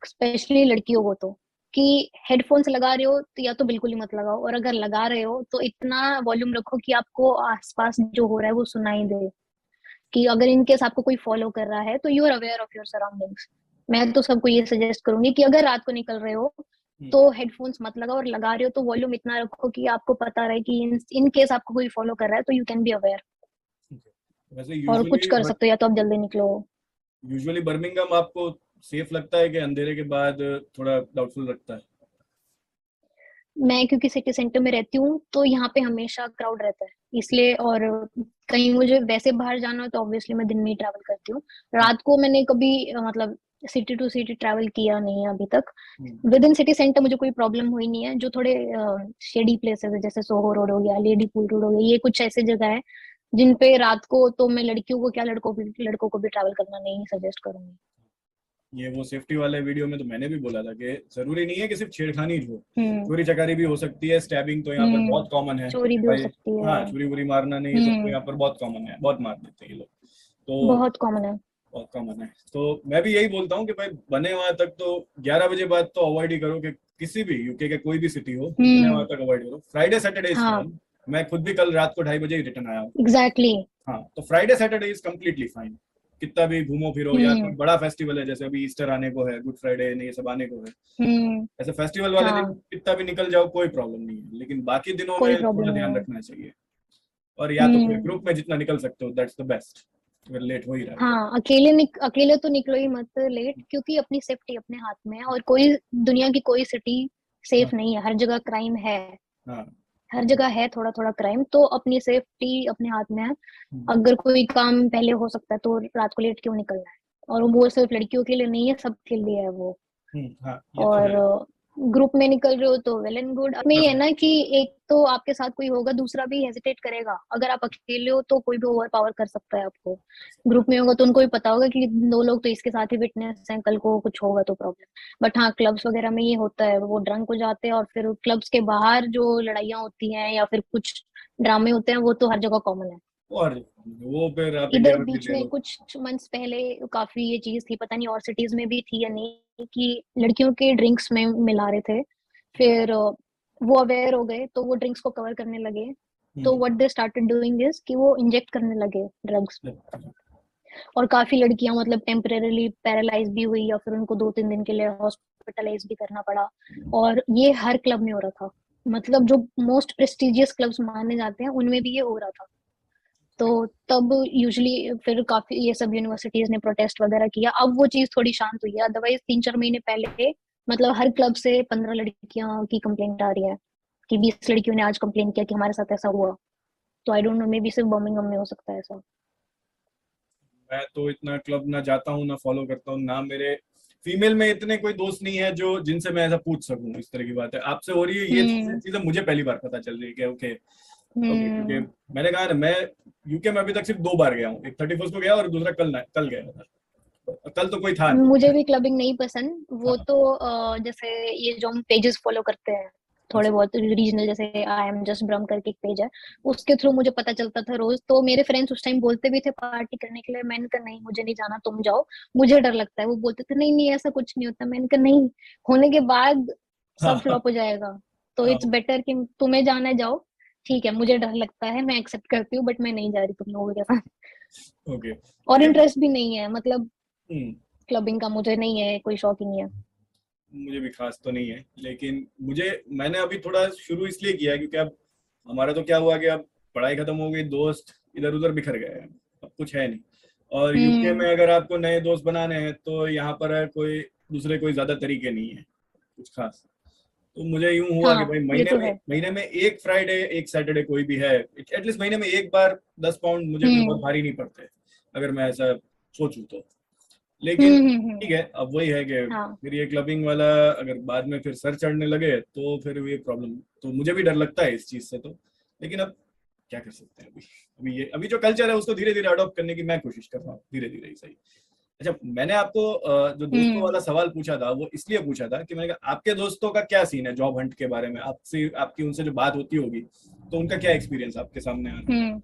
स्पेशली लड़कियों को, तो कि हेडफोन्स लगा रहे हो तो या तो बिल्कुल ही मत लगाओ, और अगर लगा रहे हो तो इतना वॉल्यूम रखो कि आपको आसपास जो हो रहा है वो सुनाई दे। कि अगर इन केस आपको कोई फॉलो कर रहा है तो you are aware of your surroundings. मैं तो सबको ये सजेस्ट करूंगी कि अगर रात को निकल रहे हो तो हेडफोन्स मत लगाओ, और लगा रहे हो तो वॉल्यूम इतना रखो कि आपको पता रहे कि इन केस आपको कोई फॉलो कर रहा है तो यू कैन बी अवेयर वैसे और कुछ यूजुअली कर सकते हो, या तो आप जल्दी निकलो। यूजुअली बर्मिंघम आपको सेफ लगता है कि अंधेरे के बाद थोड़ा डाउटफुल लगता है? मैं क्योंकि सिटी सेंटर में रहती हूँ तो यहाँ पे हमेशा क्राउड रहता है, इसलिए। और कहीं मुझे वैसे बाहर जाना हो तो ऑब्वियसली मैं दिन में ही ट्रैवल करती हूँ। रात को मैंने कभी मतलब सिटी टू सिटी ट्रैवल किया नहीं है अभी तक। विद इन सिटी सेंटर मुझे कोई प्रॉब्लम हुई नहीं है। जो थोड़े शेडी प्लेसेस है जैसे सोहो रोड हो गया, लेडी पुल रोड हो गया, ये कुछ ऐसे जगह है जिन पे रात को तो मैं लड़कियों को क्या, लड़कों को भी ट्रैवल करना नहीं सजेस्ट करूंगी। ये वो सेफ्टी वाले वीडियो में तो मैंने भी बोला था कि जरूरी नहीं है कि सिर्फ छेड़खानी हो, हम्म। चोरी चकारी भी हो सकती है, स्टैबिंग तो यहाँ पर हम्म। बहुत कॉमन है चोरी कि भी हो भाई। सकती है। हाँ, छुरी वुरी मारना नहीं, ये सब तो हम्म। यहाँ पर बहुत कॉमन है, बहुत मार देते हैं ये लोग। तो बहुत कॉमन है। बहुत कॉमन है, तो मैं भी यही बोलता हूँ कि भाई बने वहां तक तो 11 बजे बाद तो अवॉइड ही करो, कि किसी भी यूके के कोई भी सिटी हो बने वहां हम्म। तक अवॉइड करो। फ्राइडे सैटरडे इज हाँ, फाइन। मैं खुद भी कल रात को 2:30 बजे ही रिटर्न आया हूँ। Exactly exactly. हाँ, तो Friday Saturday is completely fine. कितना भी घूमो फिरो, या कोई हम्म। बड़ा फेस्टिवल है जैसे अभी ईस्टर आने को है, गुड फ्राइडे ने, ये सब आने को है, हम्म। ऐसे फेस्टिवल वाले दिन हाँ, कितना भी निकल जाओ कोई प्रॉब्लम नहीं है, लेकिन बाकी दिनों कोई में प्रॉब्लम थोड़ा नहीं ध्यान है। रखना चाहिए। और या तो पूरे हम्म। ग्रुप में जितना निकल सकते हो दैट्स द बेस्ट। अगर लेट हो ही रहा है तो। हाँ, अकेले तो निकलो ही मत लेट, क्योंकि अपनी सेफ्टी अपने हाथ में है। और कोई दुनिया की कोई सिटी हाँ सेफ नहीं है, हर जगह क्राइम है। हाँ। हर जगह है थोड़ा थोड़ा क्राइम, तो अपनी सेफ्टी अपने हाथ में है। हम्म, अगर कोई काम पहले हो सकता है तो रात को लेट क्यों निकलना है? और वो सिर्फ लड़कियों के लिए नहीं है, सबके लिए है वो। हाँ ये तो है। और ग्रुप में निकल रहे हो तो वेल एंड गुड। अब में ये है हाँ ना कि एक तो आपके साथ कोई होगा, दूसरा भी हेजिटेट करेगा। अगर आप अकेले हो तो कोई भी ओवर पावर कर सकता है आपको। ग्रुप में होगा तो उनको भी पता होगा कि दो लोग तो इसके साथ ही विटनेस हैं, कल को कुछ होगा तो प्रॉब्लम। बट हाँ, क्लब्स वगैरह में ये होता है, वो ड्रंक हो जाते हैं और फिर क्लब्स के बाहर जो लड़ाइयाँ होती हैं या फिर कुछ ड्रामे होते हैं, वो तो हर जगह कॉमन है। और वो फिर आप इंडिया इधर में भी बीच ले में लो। कुछ मंथ्स पहले काफी ये चीज थी, पता नहीं और सिटीज में भी थी या नहीं, कि लड़कियों के ड्रिंक्स में मिला रहे थे। फिर वो अवेयर हो गए तो वो ड्रिंक्स को कवर करने लगे। तो hmm, what they started doing is कि वो इंजेक्ट करने लगे ड्रग्स। अच्छा, और काफी लड़कियां मतलब टेम्परेरीली पैरालाइज भी हुई, या फिर उनको 2-3 दिन के लिए हॉस्पिटलाइज भी करना पड़ा। और ये हर क्लब में हो रहा था, मतलब जो मोस्ट प्रेस्टिजियस क्लब्स माने जाते हैं उनमें भी ये हो रहा था। तो तब यूजुअली फिर काफी ये सब यूनिवर्सिटीज ने प्रोटेस्ट वगैरह किया। अब वो चीज थोड़ी शांत हुई है, अदरवाइज 3-4 महीने पहले मतलब हर क्लब से 15 लड़कियां की कंप्लेंट आ रही है, कि 20 लड़कियों ने आज कंप्लेंट किया कि हमारे साथ ऐसा हुआ। तो I don't know, may be सिर्फ बर्मिंघम में हो सकता है ऐसा। मैं तो इतना क्लब ना जाता हूँ ना फॉलो करता हूँ, ना मेरे फीमेल में इतने कोई दोस्त नहीं है जो जिनसे मैं ऐसा पूछ सकूं। इस तरह की बात है आपसे हो रही है, ये हम्म। चीजें मुझे पहली बार पता चल रही है कि ओके। ओके, क्योंकि हम्म। मैंने कहा ना, मैं यूके में अभी तक सिर्फ 2 बार गया हूँ। एक 31st को गया और दूसरा कल गया था। कल तो कोई था मुझे नहीं। भी क्लबिंग नहीं पसंद। वो हाँ तो जैसे ये जो हम पेजेस फॉलो करते हैं थोड़े अच्छा। बहुत रीजनल, जैसे आई एम जस्ट ब्रम करके एक पेज है, उसके थ्रू मुझे पता चलता था रोज। तो मेरे फ्रेंड्स उस टाइम बोलते भी थे पार्टी करने के लिए, मैंने कहा नहीं मुझे नहीं जाना, तुम जाओ, मुझे डर लगता है। वो बोलते थे नहीं नहीं ऐसा कुछ नहीं होता, मैंने कहा नहीं, होने के बाद हाँ सब फ्लॉप हो जाएगा। तो हाँ। इट्स बेटर कि तुम्हें जाना है जाओ। ठीक है, मुझे डर लगता है, मैं एक्सेप्ट करती हूँ, बट मैं नहीं जा रही तुम लोगों के साथ। ओके और ये। इंटरेस्ट भी नहीं है, मतलब हम्म, क्लबिंग का मुझे नहीं है, कोई शौक ही नहीं है। मुझे भी खास तो नहीं है, लेकिन मैंने अभी थोड़ा शुरू इसलिए किया है क्योंकि अब हमारा तो क्या हुआ कि अब पढ़ाई खत्म हो गई, दोस्त इधर उधर बिखर गए हैं, अब कुछ है नहीं। और यूके में हम्म। अगर आपको नए दोस्त बनाने हैं तो यहाँ पर है कोई ज्यादा तरीके नहीं है कुछ खास। तो मुझे यूं हुआ कि हाँ, भाई ये महीने तो में है। महीने में एक फ्राइडे एक सैटरडे कोई भी है, एटलीस्ट महीने में एक बार 10 पाउंड मुझे फिर बहुत हम्म। भारी नहीं पड़ते अगर मैं ऐसा सोचूं तो। लेकिन हम्म। ठीक है, अब वही है कि हाँ। फिर ये क्लबिंग वाला अगर बाद में फिर सर चढ़ने लगे तो फिर ये प्रॉब्लम। तो मुझे भी डर लगता है इस चीज से तो। लेकिन अब क्या कर सकते हैं, अभी जो कल्चर है उसको धीरे धीरे अडॉप्ट करने की मैं कोशिश कर रहा हूँ, धीरे धीरे ही सही। अच्छा, मैंने आपको जो दोस्तों हम्म। वाला सवाल पूछा था वो इसलिए पूछा था कि मैंने कहा आपके दोस्तों का क्या सीन है जॉब हंट के बारे में, आपसे आपकी उनसे जो बात होती होगी तो उनका क्या एक्सपीरियंस आपके सामने आ रहा है। हम्म।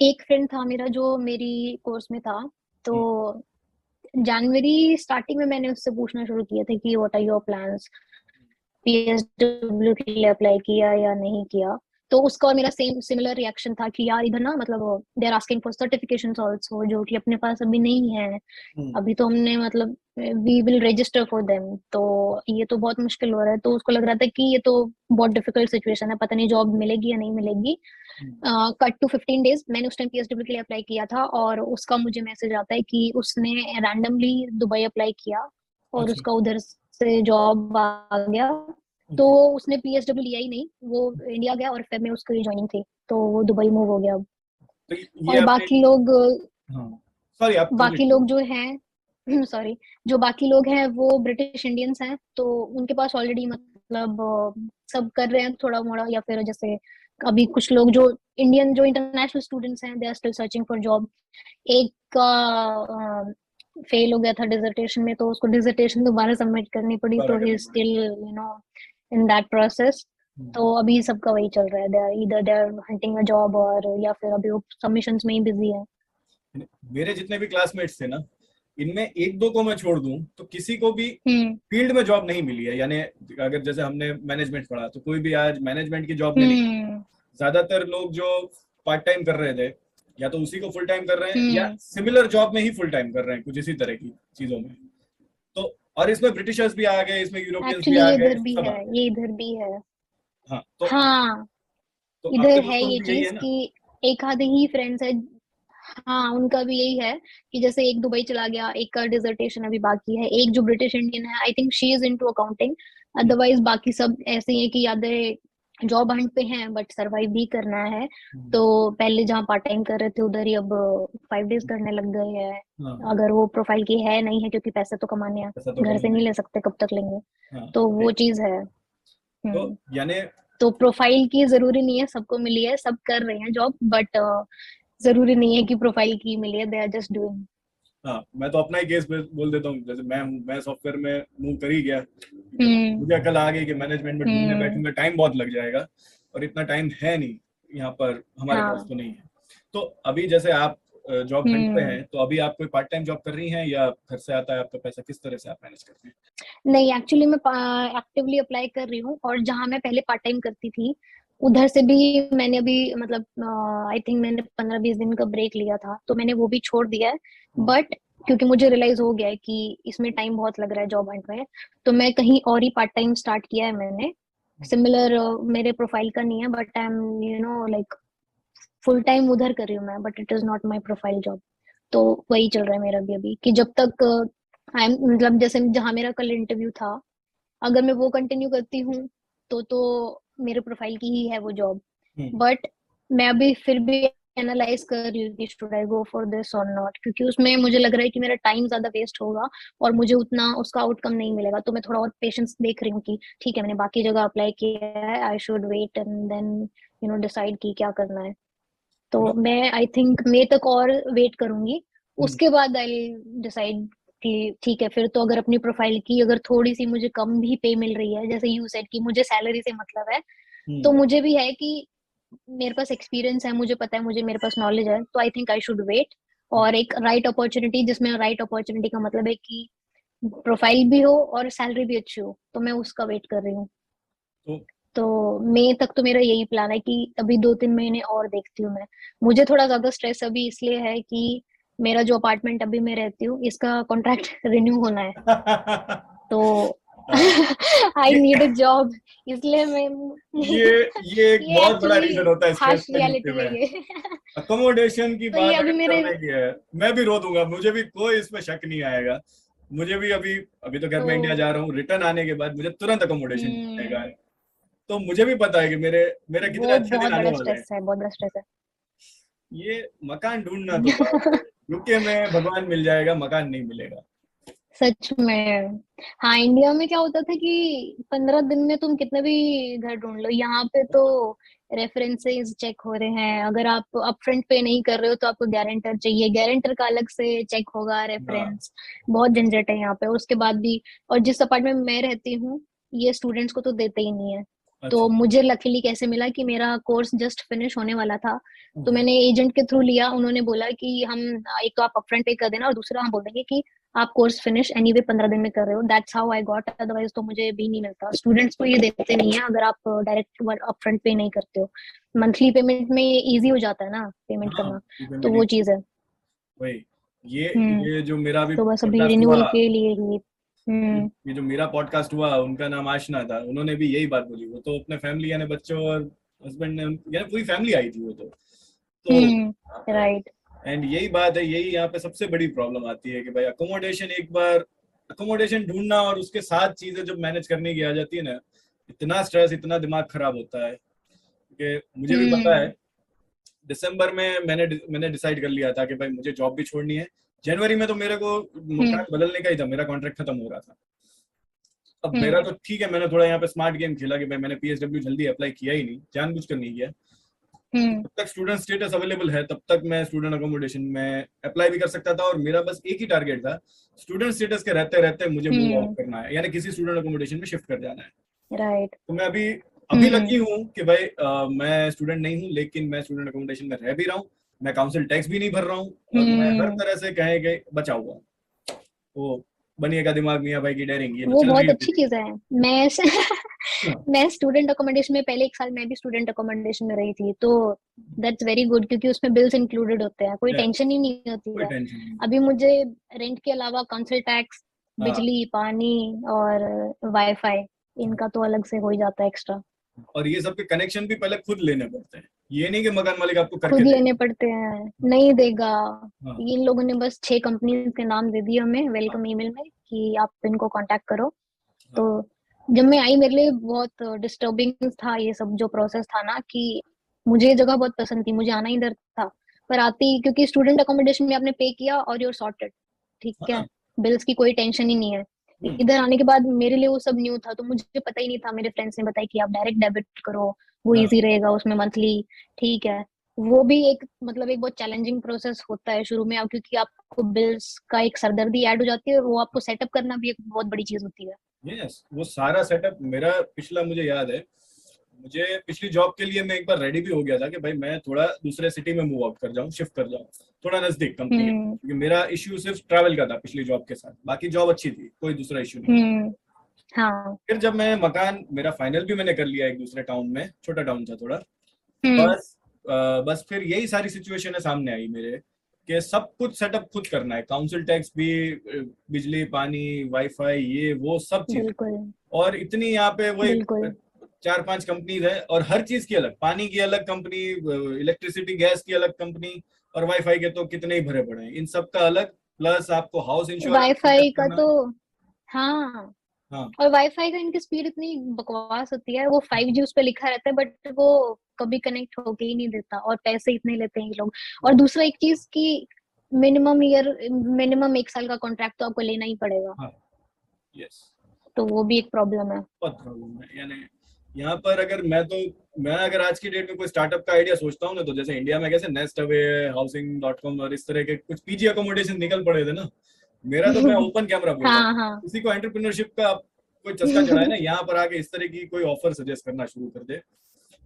एक फ्रेंड था मेरा जो मेरी कोर्स में था। तो हम्म, जनवरी स्टार्टिंग में मैंने उससे पूछना शुरू किया था कि what are your plans, PSW के लिए अप्लाई किया या नहीं किया। तो उसका और मेरा सेम सिमिलर रिएक्शन था कि यार इधर ना, मतलब they are asking for certifications also, जो कि अपने पास अभी नहीं है। हम्म, अभी तो हमने मतलब we will register for them, तो ये तो बहुत मुश्किल हो रहा है। तो उसको लग रहा था कि ये तो बहुत डिफिकल्ट सिचुएशन है, पता नहीं जॉब मिलेगी या नहीं मिलेगी। हम्म, कट टू 15 डेज मैंने उस टाइम पीएसडब्ल्यू के लिए अप्लाई किया था, और उसका मुझे मैसेज आता है कि उसने रैंडमली दुबई अप्लाई किया और अच्छा। उसका उधर से जॉब आ गया। तो ओके, उसने पीएसडब्ल्यू लिया ही नहीं, वो इंडिया गया और फिर में उसकी ज्वाइनिंग थी, तो वो दुबई मूव हो गया अब। तो ये और आपने। बाकी लोग हाँ, सॉरी आप बाकी कंप्लीट। लोग जो हैं सॉरी, जो बाकी लोग हैं वो ब्रिटिश इंडियंस हैं, तो उनके पास ऑलरेडी मतलब सब कर रहे हैं थोड़ा मोड़ा, या फिर जैसे अभी कुछ लोग जो इंडियन जो इंटरनेशनल स्टूडेंट्स हैं, they are still searching for job. एक का फेल हो गया था डिसर्टेशन में, तो उसको डिसर्टेशन दोबारा सबमिट करनी पड़ी, दोबारा तो ही करनी स्टिल इन दैट प्रोसेस। पड़ेगी। तो अभी सबका वही चल रहा है, they are hunting a job, और या फिर अभी वो सबमिशंस में ही बिजी है। मेरे जितने भी क्लासमेट्स थे ना, इनमें एक दो को मैं छोड़ दूं तो किसी को भी हम्म। फील्ड में जॉब नहीं मिली है। यानी अगर जैसे हमने मैनेजमेंट पढ़ा तो कोई भी आज मैनेजमेंट की जॉब में नहीं। हम्म। ज्यादातर लोग जो पार्ट टाइम कर रहे थे या तो उसी को फुल टाइम कर रहे हैं या हम्म। सिमिलर जॉब में ही फुल टाइम कर रहे हैं कुछ इसी तरह की चीजों में। तो और इसमें ब्रिटिशर्स भी आ गए, इसमें यूरोपियंस भी एक्चुअली आ ये गए, इधर भी सब है, आ गए। ये इधर भी है। हाँ, हाँ, तो आपके इधर है दोस्तों में ये भी यही चीज है ना। कि एक आधे ही फ्रेंड्स है। हाँ, उनका भी यही है कि जैसे एक दुबई चला गया, एक का डिसर्टेशन अभी बाकी है, एक जो ब्रिटिश इंडियन है, I think she is into accounting. Hmm, otherwise बाकी सब ऐसे ही है कि यादें जॉब हंट पे हैं बट सरवाइव भी करना है। हम्म, तो पहले जहाँ पार्ट टाइम कर रहे थे उधर ही अब 5 डेज करने लग गए हैं। हाँ हाँ, अगर वो प्रोफाइल की है नहीं है, क्योंकि पैसे तो कमाने हैं, ऐसा तो घर से कमाना नहीं है। ले सकते, कब तक लेंगे। हाँ तो वो right। चीज है। तो हम्म। यानी तो प्रोफाइल की जरूरी नहीं है सबको मिली है, सब कर रहे हैं जॉब, बट जरूरी नहीं है कि प्रोफाइल की मिली है, दे आर जस्ट डूइंग। हाँ, मैं तो अपना ही केस बोल देता हूँ, जैसे मैं सॉफ्टवेयर में मूव कर ही गया, ठीक है, हम्म। मुझे अकल आ गई कि मैनेजमेंट में ढूंढने हम्म। बैठूंगा टाइम बहुत लग जाएगा, और इतना टाइम है नहीं यहाँ पर, हमारे पास हाँ। तो नहीं है। तो अभी जैसे आप जॉब हंट पे हम्म। हैं, तो अभी आप कोई पार्ट टाइम जॉब कर रही हैं या घर से आता है आपका पैसा, किस तरह से आप मैनेज करते हैं? नहीं, एक्चुअली मैं एक्टिवली अप्लाई कर रही हूँ, और जहाँ मैं पहले पार्ट टाइम करती थी उधर से भी मैंने अभी मतलब आई थिंक मैंने 15-20 दिन का ब्रेक लिया था, तो मैंने वो भी छोड़ दिया है। हाँ, बट क्योंकि मुझे रियलाइज हो गया है कि इसमें टाइम बहुत लग रहा है जॉब हंट में, तो मैं कहीं और ही पार्ट टाइम स्टार्ट किया है मैंने। सिमिलर मेरे प्रोफाइल का नहीं है, but I am like full time उधर कर रही हूँ मैं, but it is not my profile job. तो वही चल रहा है मेरा भी अभी, कि जब तक आई एम मतलब जैसे जहाँ मेरा कल इंटरव्यू था, अगर मैं वो कंटिन्यू करती हूँ तो मेरे प्रोफाइल की ही है वो जॉब। हम्म, बट मैं अभी फिर भी एनालाइज कर रही हूँ कि should I go for this और नॉट, क्योंकि उसमें मुझे लग रहा है कि मेरा टाइम ज्यादा वेस्ट होगा और मुझे उतना उसका आउटकम नहीं मिलेगा। तो मैं थोड़ा और पेशेंस देख रही हूँ कि ठीक है, मैंने बाकी जगह अप्लाई किया है, I should wait and then decide की क्या करना है। तो मतलब मैं आई थिंक मई तक और वेट करूंगी, हम्म, उसके बाद आई डिसाइड कि ठीक है, फिर तो अगर अपनी प्रोफाइल की अगर थोड़ी सी मुझे कम भी पे मिल रही है, जैसे यू सेड कि मुझे सैलरी से मतलब है, तो हम्म, मुझे भी है कि मेरे पास एक्सपीरियंस है, मुझे पता है, मुझे मेरे पास नॉलेज है, तो I think I should wait. Hmm. और एक राइट अपॉर्चुनिटी, जिसमें राइट अपॉर्चुनिटी का मतलब है कि प्रोफाइल भी हो और सैलरी भी अच्छी हो, तो मैं उसका वेट कर रही हूँ। तो तो मई तक तो मेरा यही प्लान है कि अभी 2-3 महीने और देखती हूँ मैं। मुझे थोड़ा ज्यादा स्ट्रेस अभी इसलिए है कि मेरा जो अपार्टमेंट अभी मैं रहती हूँ इसका कॉन्ट्रैक्ट रिन्यू होना है, तो हाँ, आई ये नीड अ जॉब, इसलिए मैं ये ये एक ये बहुत बड़ा एक्चुअली रीजन होता है स्ट्रेस हार्श का यूके रियलिटी है में। ये। अकोमोडेशन की तो ये बात अभी अगर मेरे करने की है, मैं भी रो दूंगा, मुझे भी कोई इसमें शक नहीं आएगा। मुझे भी अभी अभी तो खैर तो मैं इंडिया जा रहा हूँ, रिटर्न आने के बाद मुझे तुरंत अकोमोडेशन मिलेगा हम्म, है। तो मुझे भी पता है कि मेरे मेरे कितने वो अच्छे दिन बहुत आने बड़ा वाले हैं। स्ट्रेस है, बहुत बड़ा स्ट्रेस ये मकान ढूंढना तो बात है, है। यूके में भगवान मिल जाएगा, मकान नहीं मिलेगा। सच में। हाँ, इंडिया में क्या होता था कि 15 दिन में तुम कितने भी घर ढूंढ लो, यहाँ पे तो रेफरेंसेस चेक हो रहे हैं, अगर आप अपफ्रंट पे नहीं कर रहे हो तो आपको गारंटर चाहिए, गारंटर का अलग से चेक होगा, हाँ, रेफरेंस। बहुत झंझट है यहाँ पे, उसके बाद भी। और जिस अपार्टमेंट में मैं रहती हूँ, ये स्टूडेंट्स को तो देते ही नहीं है। तो अच्छा, मुझे लकीली कैसे मिला कि मेरा कोर्स जस्ट फिनिश होने वाला था, तो हम्म, मैंने एजेंट के थ्रू लिया। उन्होंने बोला कि हम एक तो आप अपफ्रंट पे कर देना, और दूसरा हम बोल देंगे कि आप कोर्स फिनिश एनीवे 15 दिन में कर रहे हो। That's how I got, otherwise तो मुझे भी नहीं मिलता, स्टूडेंट्स को ये देते नहीं है अगर आप डायरेक्ट अपफ्रंट पे नहीं करते हो। मंथली पेमेंट में इजी हो जाता है ना पेमेंट हाँ, करना, तो पेमेंट वो चीज है। वही, ये हम्म। ये जो मेरा भी तो बस अभी पॉडकास्ट हुआ, रिन्यूअल के लिए ही। हम्म। ये जो मेरा पॉडकास्ट हुआ, उनका नाम आशना था, उन्होंने भी यही बात बोली। वो तो अपने फैमिली यानी बच्चों और हस्बैंड ने, यानी पूरी फैमिली आई थी वो तो राइट। एंड यही बात है, यही यहाँ पे सबसे बड़ी प्रॉब्लम आती है कि भाई अकोमोडेशन, एक बार अकोमोडेशन ढूंढना और उसके साथ चीजें जब मैनेज करने की आ जाती है ना, इतना स्ट्रेस, इतना दिमाग खराब होता है कि मुझे भी पता है। हम्म। दिसंबर में मैंने डिसाइड कर लिया था कि भाई मुझे जॉब भी छोड़नी है। जनवरी में तो मेरे को हम्म। मकान बदलने का ही था, मेरा कॉन्ट्रैक्ट खत्म हो रहा था। अब मेरा हम्म। तो ठीक है, मैंने थोड़ा यहाँ पे स्मार्ट गेम खेला कि भाई मैंने पीएसडब्ल्यू जल्दी अप्लाई किया ही नहीं, जानबूझ कर नहीं किया। हम्म। जब तक स्टूडेंट स्टेटस अवेलेबल है तब तक मैं स्टूडेंट अकोमोडेशन में अप्लाई भी कर सकता था, और मेरा बस एक ही टारगेट था, स्टूडेंट स्टेटस के रहते रहते मुझे मूव आउट हम्म। करना है, यानी किसी स्टूडेंट अकोमोडेशन में शिफ्ट कर जाना है। राइट। तो मैं अभी अभी हम्म। लकी हूँ कि भाई मैं स्टूडेंट नहीं हूँ, लेकिन मैं स्टूडेंट अकोमोडेशन में रह भी रहा हूँ, मैं काउंसिल टैक्स भी नहीं भर रहा हूँ, और मैं हर हम्म। तरह से कहे गए बचा हुआ हूँ। वो बनिएगा दिमाग मियाँ भाई की डेयरिंग, ये तो वो चल रही बहुत होती अच्छी थी। चीज है। मैं हाँ, मैं स्टूडेंट अकोमोडेशन में पहले 1 साल मैं भी स्टूडेंट अकोमोडेशन में रही थी, तो दैट्स वेरी गुड, क्योंकि उसमें बिल्स इंक्लूडेड होते हैं, कोई या, टेंशन ही नहीं होती कोई है। टेंशन नहीं। अभी मुझे रेंट के अलावा काउंसिल टैक्स, हाँ, बिजली, पानी और वाईफाई, इनका तो अलग से हो ही जाता है एक्स्ट्रा। और ये सब के कनेक्शन भी पहले खुद लेने पड़ते हैं। ये नहीं कि मकान मालिक आपको करके खुद दे। लेने पड़ते हैं, नहीं देगा। हाँ इन लोगों ने बस 6 कंपनीज के नाम दे दिए हमें हाँ वेलकम ईमेल में कि आप इनको कांटेक्ट करो। तो हाँ जब मैं आई मेरे लिए बहुत डिस्टर्बिंग था ये सब जो प्रोसेस था ना, कि मुझे ये जगह बहुत पसंद थी, मुझे आना ही इधर था, पर आती क्योंकि स्टूडेंट अकोमोडेशन में आपने पे किया और यूर सॉर्टेड, ठीक है, हाँ। बिल्स की कोई टेंशन ही नहीं है। हम्म, इधर आने के बाद मेरे लिए वो सब न्यू था, तो मुझे पता ही नहीं था। मेरे फ्रेंड्स ने बताया कि आप डायरेक्ट डेबिट करो, वो हाँ इजी रहेगा उसमें मंथली, ठीक है। वो भी एक मतलब एक बहुत चैलेंजिंग प्रोसेस होता है शुरू में, अब क्योंकि आपको बिल्स का एक सरदर्दी ऐड हो जाती है, और वो आपको सेटअप करना भी एक बहुत बड़ी चीज होती है। यस, वो सारा सेटअप मेरा पिछला मुझे याद है। मुझे पिछली जॉब के लिए मैं एक बार रेडी भी हो गया था कि भाई मैं थोड़ा दूसरे सिटी में मूव आउट कर जाऊं, शिफ्ट कर जाऊं, थोड़ा नजदीक कंपनी के, हम्म। क्योंकि मेरा इश्यू सिर्फ ट्रैवल का था पिछली जॉब के साथ, बाकी जॉब अच्छी थी, कोई दूसरा इश्यू नहीं। हम्म। हाँ। फिर जब मैं मकान मेरा फाइनल भी मैंने कर लिया एक दूसरे टाउन में, छोटा टाउन था थोड़ा, हम्म। बस बस फिर यही सारी सिचुएशन है सामने आई मेरे, कि सब कुछ सेटअप खुद करना है, काउंसिल टैक्स भी, बिजली पानी वाईफाई ये वो सब चीजें, बिल्कुल। और इतनी यहाँ पे वही बिल्कुल। 4-5 कंपनीज है, और हर चीज की अलग, पानी की अलग कंपनी, इलेक्ट्रिसिटी गैस की अलग कंपनी, और वाईफाई के तो कितने ही भरे पड़े हैं, इन सब का अलग, प्लस आपको हाउस इंश्योरेंस सेटअप वाईफाई का करना तो, है। हाँ, हाँ और वाईफाई का इनकी स्पीड इतनी बकवास होती है, वो 5G उस पे लिखा रहता है बट वो कभी कनेक्ट होके ही नहीं देता, और पैसे इतने लेते हैं ये लोग। और दूसरा एक चीज कि मिनिमम 1 साल का कॉन्ट्रैक्ट तो आपको लेना ही पड़ेगा, हाँ। यस, तो वो भी एक प्रॉब्लम है। बहुत प्रॉब्लम है, यानी यहाँ पर अगर मैं अगर आज की डेट में कोई स्टार्टअप का आइडिया सोचता हूँ ना, तो जैसे इंडिया में कैसे nest away, housing dot com और इस तरह के कुछ पीजी अकोमोडेशन निकल पड़े थे ना, मेरा तो मैं ओपन कैमरा बोल रहा हूँ, हाँ हाँ। किसी को एंटरप्रेन्योरशिप का कोई चस्का चढ़ा है ना, यहाँ पर आके इस तरह की कोई ऑफर सजेस्ट करना शुरू कर दे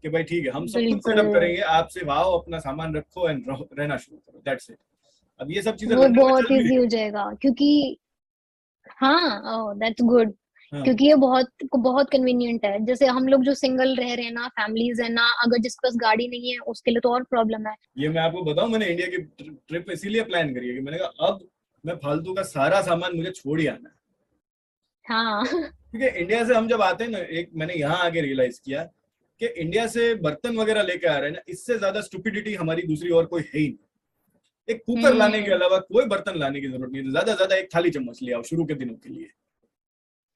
कि भाई ठीक है हम सब कुछ बिल्कुल। सेटअप करेंगे, आप सिर्फ आओ अपना सामान रखो एंड रहना शुरू करो, दैट्स इट। अब ये सब चीजें वो लंदन में बहुत चल भी इजी रही हो जाएगा क्योंकि, हाँ, ओह दैट्स गुड। है। हाँ, क्योंकि ये बहुत बहुत कन्वीनियंट है। जैसे हम लोग जो सिंगल रह रहे हैं ना, फैमिलीज है ना, अगर जिसके पास गाड़ी नहीं है उसके लिए तो और प्रॉब्लम है। ये मैं आपको बताऊं, मैंने इंडिया की ट्रिप इसीलिए प्लान करी है कि मैंने कहा अब मैं फालतू का सारा सामान मुझे छोड़ ही आना है, हाँ। क्योंकि इंडिया से हम जब आते हैं ना, एक मैंने यहाँ आके रियलाइज किया कि इंडिया से बर्तन वगैरह लेके आ रहे हैं ना, इससे ज्यादा स्टुपिडिटी हमारी दूसरी और कोई है ही नहीं। एक कुकर लाने के हम्म। अलावा कोई बर्तन लाने की जरूरत नहीं है, ज्यादा से ज्यादा एक थाली चम्मच ले आओ शुरू के दिनों के लिए,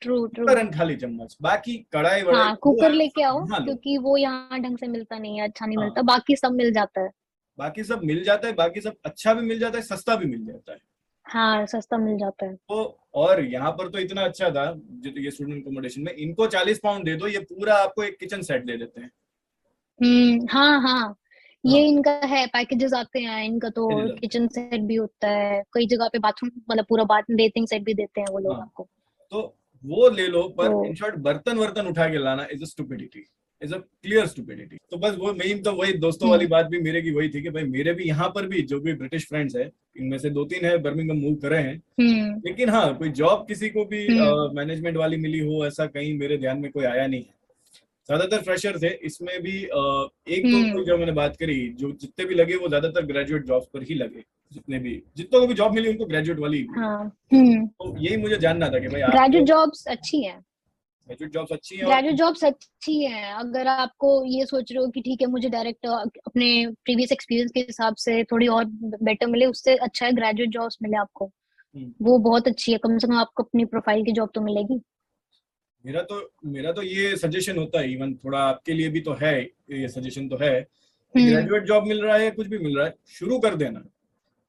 ट्रू ट्रू। कुकर एंड थाली चम्मच, बाकी कढ़ाई वढ़ाई हाँ, वो कुकर है लेके सब आओ यहाँ लो। क्योंकि वो यहाँ ढंग से मिलता नहीं है, अच्छा नहीं हाँ, मिलता, बाकी सब मिल जाता है। बाकी सब मिल जाता है, बाकी सब अच्छा भी मिल जाता है, सस्ता भी मिल जाता है। हाँ, सस्ता मिल जाता है। तो और यहाँ पर तो इतना अच्छा था, जो ये स्टूडेंट अकोमोडेशन में इनको 40 पाउंड दे दो, ये पूरा आपको एक किचन सेट दे देते हैं। हाँ हाँ, ये हाँ, इनका है, पैकेजेस आते हैं इनका, तो ये जाता है। किचन सेट भी होता है, कई जगह पे बाथरूम मतलब पूरा बाथ बेसिंग सेट भी देते हैं वो लोग हाँ, आपको। तो वो ले लो, तो पर इन शॉर्ट बर्तन वर्तन उठा के लाना is a stupidity, is a clear stupidity. तो बस वो मेन तो वही दोस्तों वाली हम्म। बात भी मेरे की वही थी कि भाई मेरे भी यहाँ पर भी जो भी ब्रिटिश फ्रेंड्स है, इनमें से 2-3 है बर्मिंघम मूव करे हैं, हम्म। लेकिन हाँ कोई जॉब किसी को भी हम्म। मैनेजमेंट वाली मिली हो ऐसा कहीं मेरे ध्यान में कोई आया नहीं है। ज्यादातर फ्रेशर थे इसमें भी, एक दो कोई हम्म। जो मैंने बात करी, जो जितने भी लगे वो ज्यादातर ग्रेजुएट जॉब्स पर ही लगे, जितनों को भी जॉब मिली उनको ग्रेजुएट वाली ही मिली। हाँ। हम्म। तो यही मुझे जानना था कि भाई आप ग्रेजुएट तो जॉब्स अच्छी है। ग्रेजुएट जॉब्स अच्छी हैं और ग्रेजुएट जॉब्स अच्छी हैं अगर आपको ये सोच रहे हो कि ठीक है मुझे डायरेक्ट अपने प्रीवियस एक्सपीरियंस के हिसाब से थोड़ी और बेटर मिले, उससे अच्छा है ग्रेजुएट जॉब्स मिले आपको। हम्म, वो बहुत अच्छी है, कम से कम आपको अपनी प्रोफाइल की जॉब तो मिलेगी। मेरा तो मेरा तो ये सजेशन होता है, इवन थोड़ा आपके लिए भी तो है, ये सजेशन तो है कि हम्म। ग्रेजुएट जॉब मिल रहा है, कुछ भी मिल रहा है, शुरू कर देना।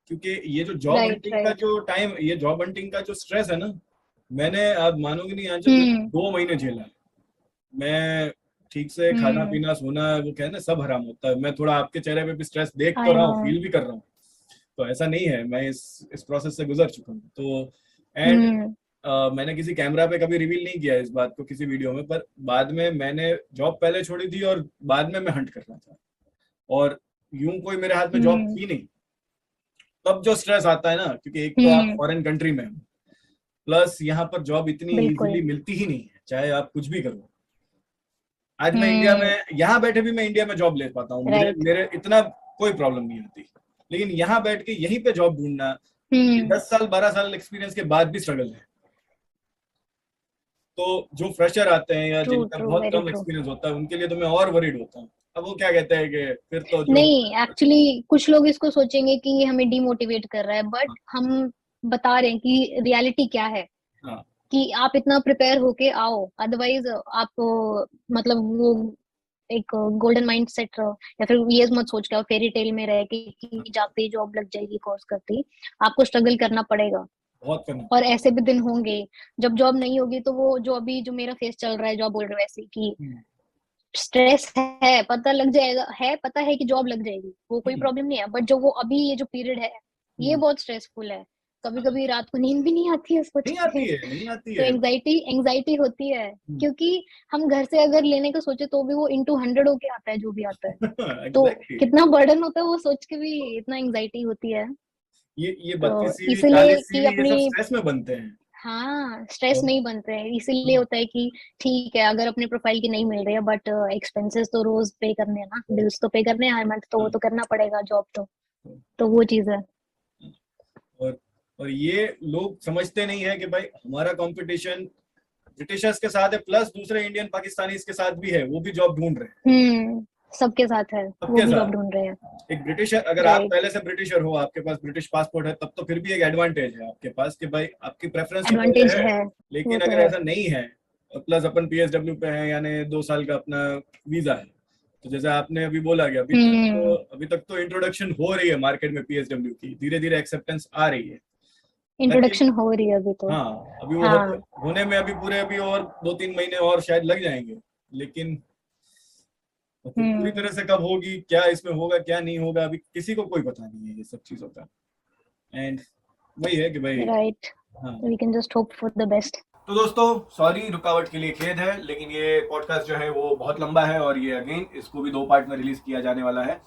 क्योंकि ये जो जॉब राइट हंटिंग का राइट। जो टाइम, ये जॉब हंटिंग का जो स्ट्रेस है ना, मैंने, आप मानोगे नहीं आंचल, मैंने हम्म। 2 महीने झेला है। मैं ठीक से खाना हम्म। पीना सोना वो कहते हैं ना सब हराम होता है, मैं थोड़ा आपके चेहरे पे भी स्ट्रेस देख तो आई रहा नो। हूँ, फील भी कर रहा हूँ, तो ऐसा नहीं है, मैं इस प्रोसेस से गुजर चुका हूँ। तो एंड हम्म। मैंने किसी कैमरा पे कभी रिवील नहीं किया इस बात को किसी वीडियो में, पर बाद में मैंने जॉब पहले छोड़ी थी और बाद में मैं हंट कर रहा था, और यूं कोई मेरे हाथ में जॉब हम्म। थी नहीं, तब जो स्ट्रेस आता है ना, क्योंकि एक तो आप हम्म। फॉरेन कंट्री में हो, प्लस यहाँ पर जॉब इतनी बिल्कुल। इजीली मिलती ही नहीं है, चाहे आप कुछ भी करो। आज मैं इंडिया हम्म। में यहाँ बैठे भी मैं इंडिया में जॉब ले पाता हूँ, मुझे राइट। मेरे इतना कोई प्रॉब्लम नहीं आती, लेकिन यहाँ बैठ के यहीं पे जॉब ढूंढना, ये हम्म। 10 साल 12 साल एक्सपीरियंस के बाद भी स्ट्रगल है। तो जो फ्रेशर आते हैं या ट्रू जिनका ट्रू, बहुत वेरी कम ट्रू। एक्सपीरियंस होता है, उनके लिए तो मैं और वरीड होता हूँ अब वो क्या कहते हैं कि फिर तो जो नहीं, एक्चुअली कुछ लोग इसको सोचेंगे कि ये हमें डिमोटिवेट कर रहा है, बट हम बता रहे हैं कि रियलिटी क्या है, हाँ कि आप इतना प्रिपेयर होके आओ, अदरवाइज आप मतलब वो एक गोल्डन माइंड सेट या फिर ये मत सोच के आओ फेरी टेल में रह के कि जाते ही जॉब लग जाएगी कोर्स करते ही। आपको स्ट्रगल करना पड़ेगा, बहुत करना। और ऐसे भी दिन होंगे जब जॉब नहीं होगी, तो वो जो अभी जो मेरा फेस चल रहा है जॉब बोल रहे हो वैसे कि हम्म, स्ट्रेस है, पता लग जाएगा, है पता है कि जॉब लग जाएगी, वो कोई हम्म, प्रॉब्लम नहीं है, बट जो वो अभी ये जो पीरियड है, ये हम्म। बहुत स्ट्रेसफुल है। कभी कभी रात को नींद भी नहीं आती है सोच नहीं के। आती है, नहीं आती तो है। एंजाइटी एंजाइटी होती है, क्योंकि हम घर से अगर लेने का सोचे तो भी वो इंटू 100 होके आता है जो भी आता है। तो एग्जैक्टली। कितना बर्डन होता है वो सोच के भी इतना एंजाइटी होती है। ये तो 32 सीवी इसलिए 40 कि सीवी ये सब अपनी, स्ट्रेस में बनते हैं। हाँ, स्ट्रेस और नहीं बनते हैं, इसीलिए हाँ, होता है कि ठीक है अगर अपने प्रोफाइल की नहीं मिल रही है, बट एक्सपेंसेस तो रोज पे करने हैं ना, बिल्स तो पे करने हैं हर मंथ, तो वो हाँ, तो करना पड़ेगा जॉब हाँ, तो वो चीज है। और और ये लोग समझते नहीं है कि भाई हमारा कंपटीशन ब्रिटिशर्स के साथ है, प्लस दूसरे इंडियन पाकिस्तानी के साथ भी है, वो भी जॉब ढूंढ रहे हैं सबके साथ है, वो सबके भी जॉब साथ। ढूंढ रहे हैं। एक ब्रिटिशर, अगर आप राइट, पहले से ब्रिटिशर हो, आपके पास ब्रिटिश पासपोर्ट है, तब तो फिर भी एक एडवांटेज है आपके पास कि भाई आपकी प्रेफरेंस तो पहले एडवांटेज है। है, वो लेकिन तो अगर है। ऐसा नहीं है, और प्लस अपन पीएसडब्ल्यू पे हैं, यानी 2 साल का अपना वीजा है, तो जैसे आपने अभी बोला कि हम्म अभी तक तो इंट्रोडक्शन हो रही है मार्केट में पीएसडब्ल्यू की, धीरे धीरे एक्सेप्टेंस आ रही है। हालांकि इंट्रोडक्शन हो रही है अभी तो। हाँ, अभी वो हाँ। होने में अभी पूरे अभी और 2-3 महीने और शायद लग जाएंगे। लेकिन तो फिर पूरी हम्म तरह से कब होगी, क्या इसमें होगा क्या नहीं होगा, अभी किसी को कोई पता नहीं है ये सब चीजों का। एंड वही है कि भाई, राइट, हाँ। We can just hope for the best. तो दोस्तों, सॉरी रुकावट के लिए खेद है, लेकिन ये पॉडकास्ट जो है वो बहुत लंबा है, और ये अगेन इसको भी 2 पार्ट में रिलीज किया जाने वाला है।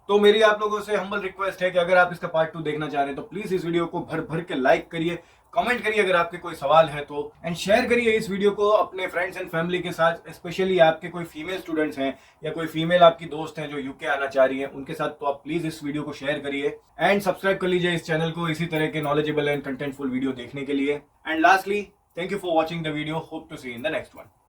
तो मेरी आप लोगों से हम्बल रिक्वेस्ट है कि अगर आप इसका पार्ट 2 देखना चाह रहे हैं तो प्लीज इस वीडियो को भर भर के लाइक करिए, कमेंट करिए अगर आपके कोई सवाल है तो, एंड शेयर करिए इस वीडियो को अपने फ्रेंड्स एंड फैमिली के साथ, स्पेशली आपके कोई फीमेल स्टूडेंट्स हैं या कोई फीमेल आपकी दोस्त हैं जो यूके आना चाह रही है उनके साथ, तो आप प्लीज इस वीडियो को शेयर करिए एंड सब्सक्राइब कर लीजिए इस चैनल को इसी तरह के नॉलेजेबल एंड कंटेंटफुल वीडियो देखने के लिए। And lastly, thank you for watching the video, hope to see in the next one.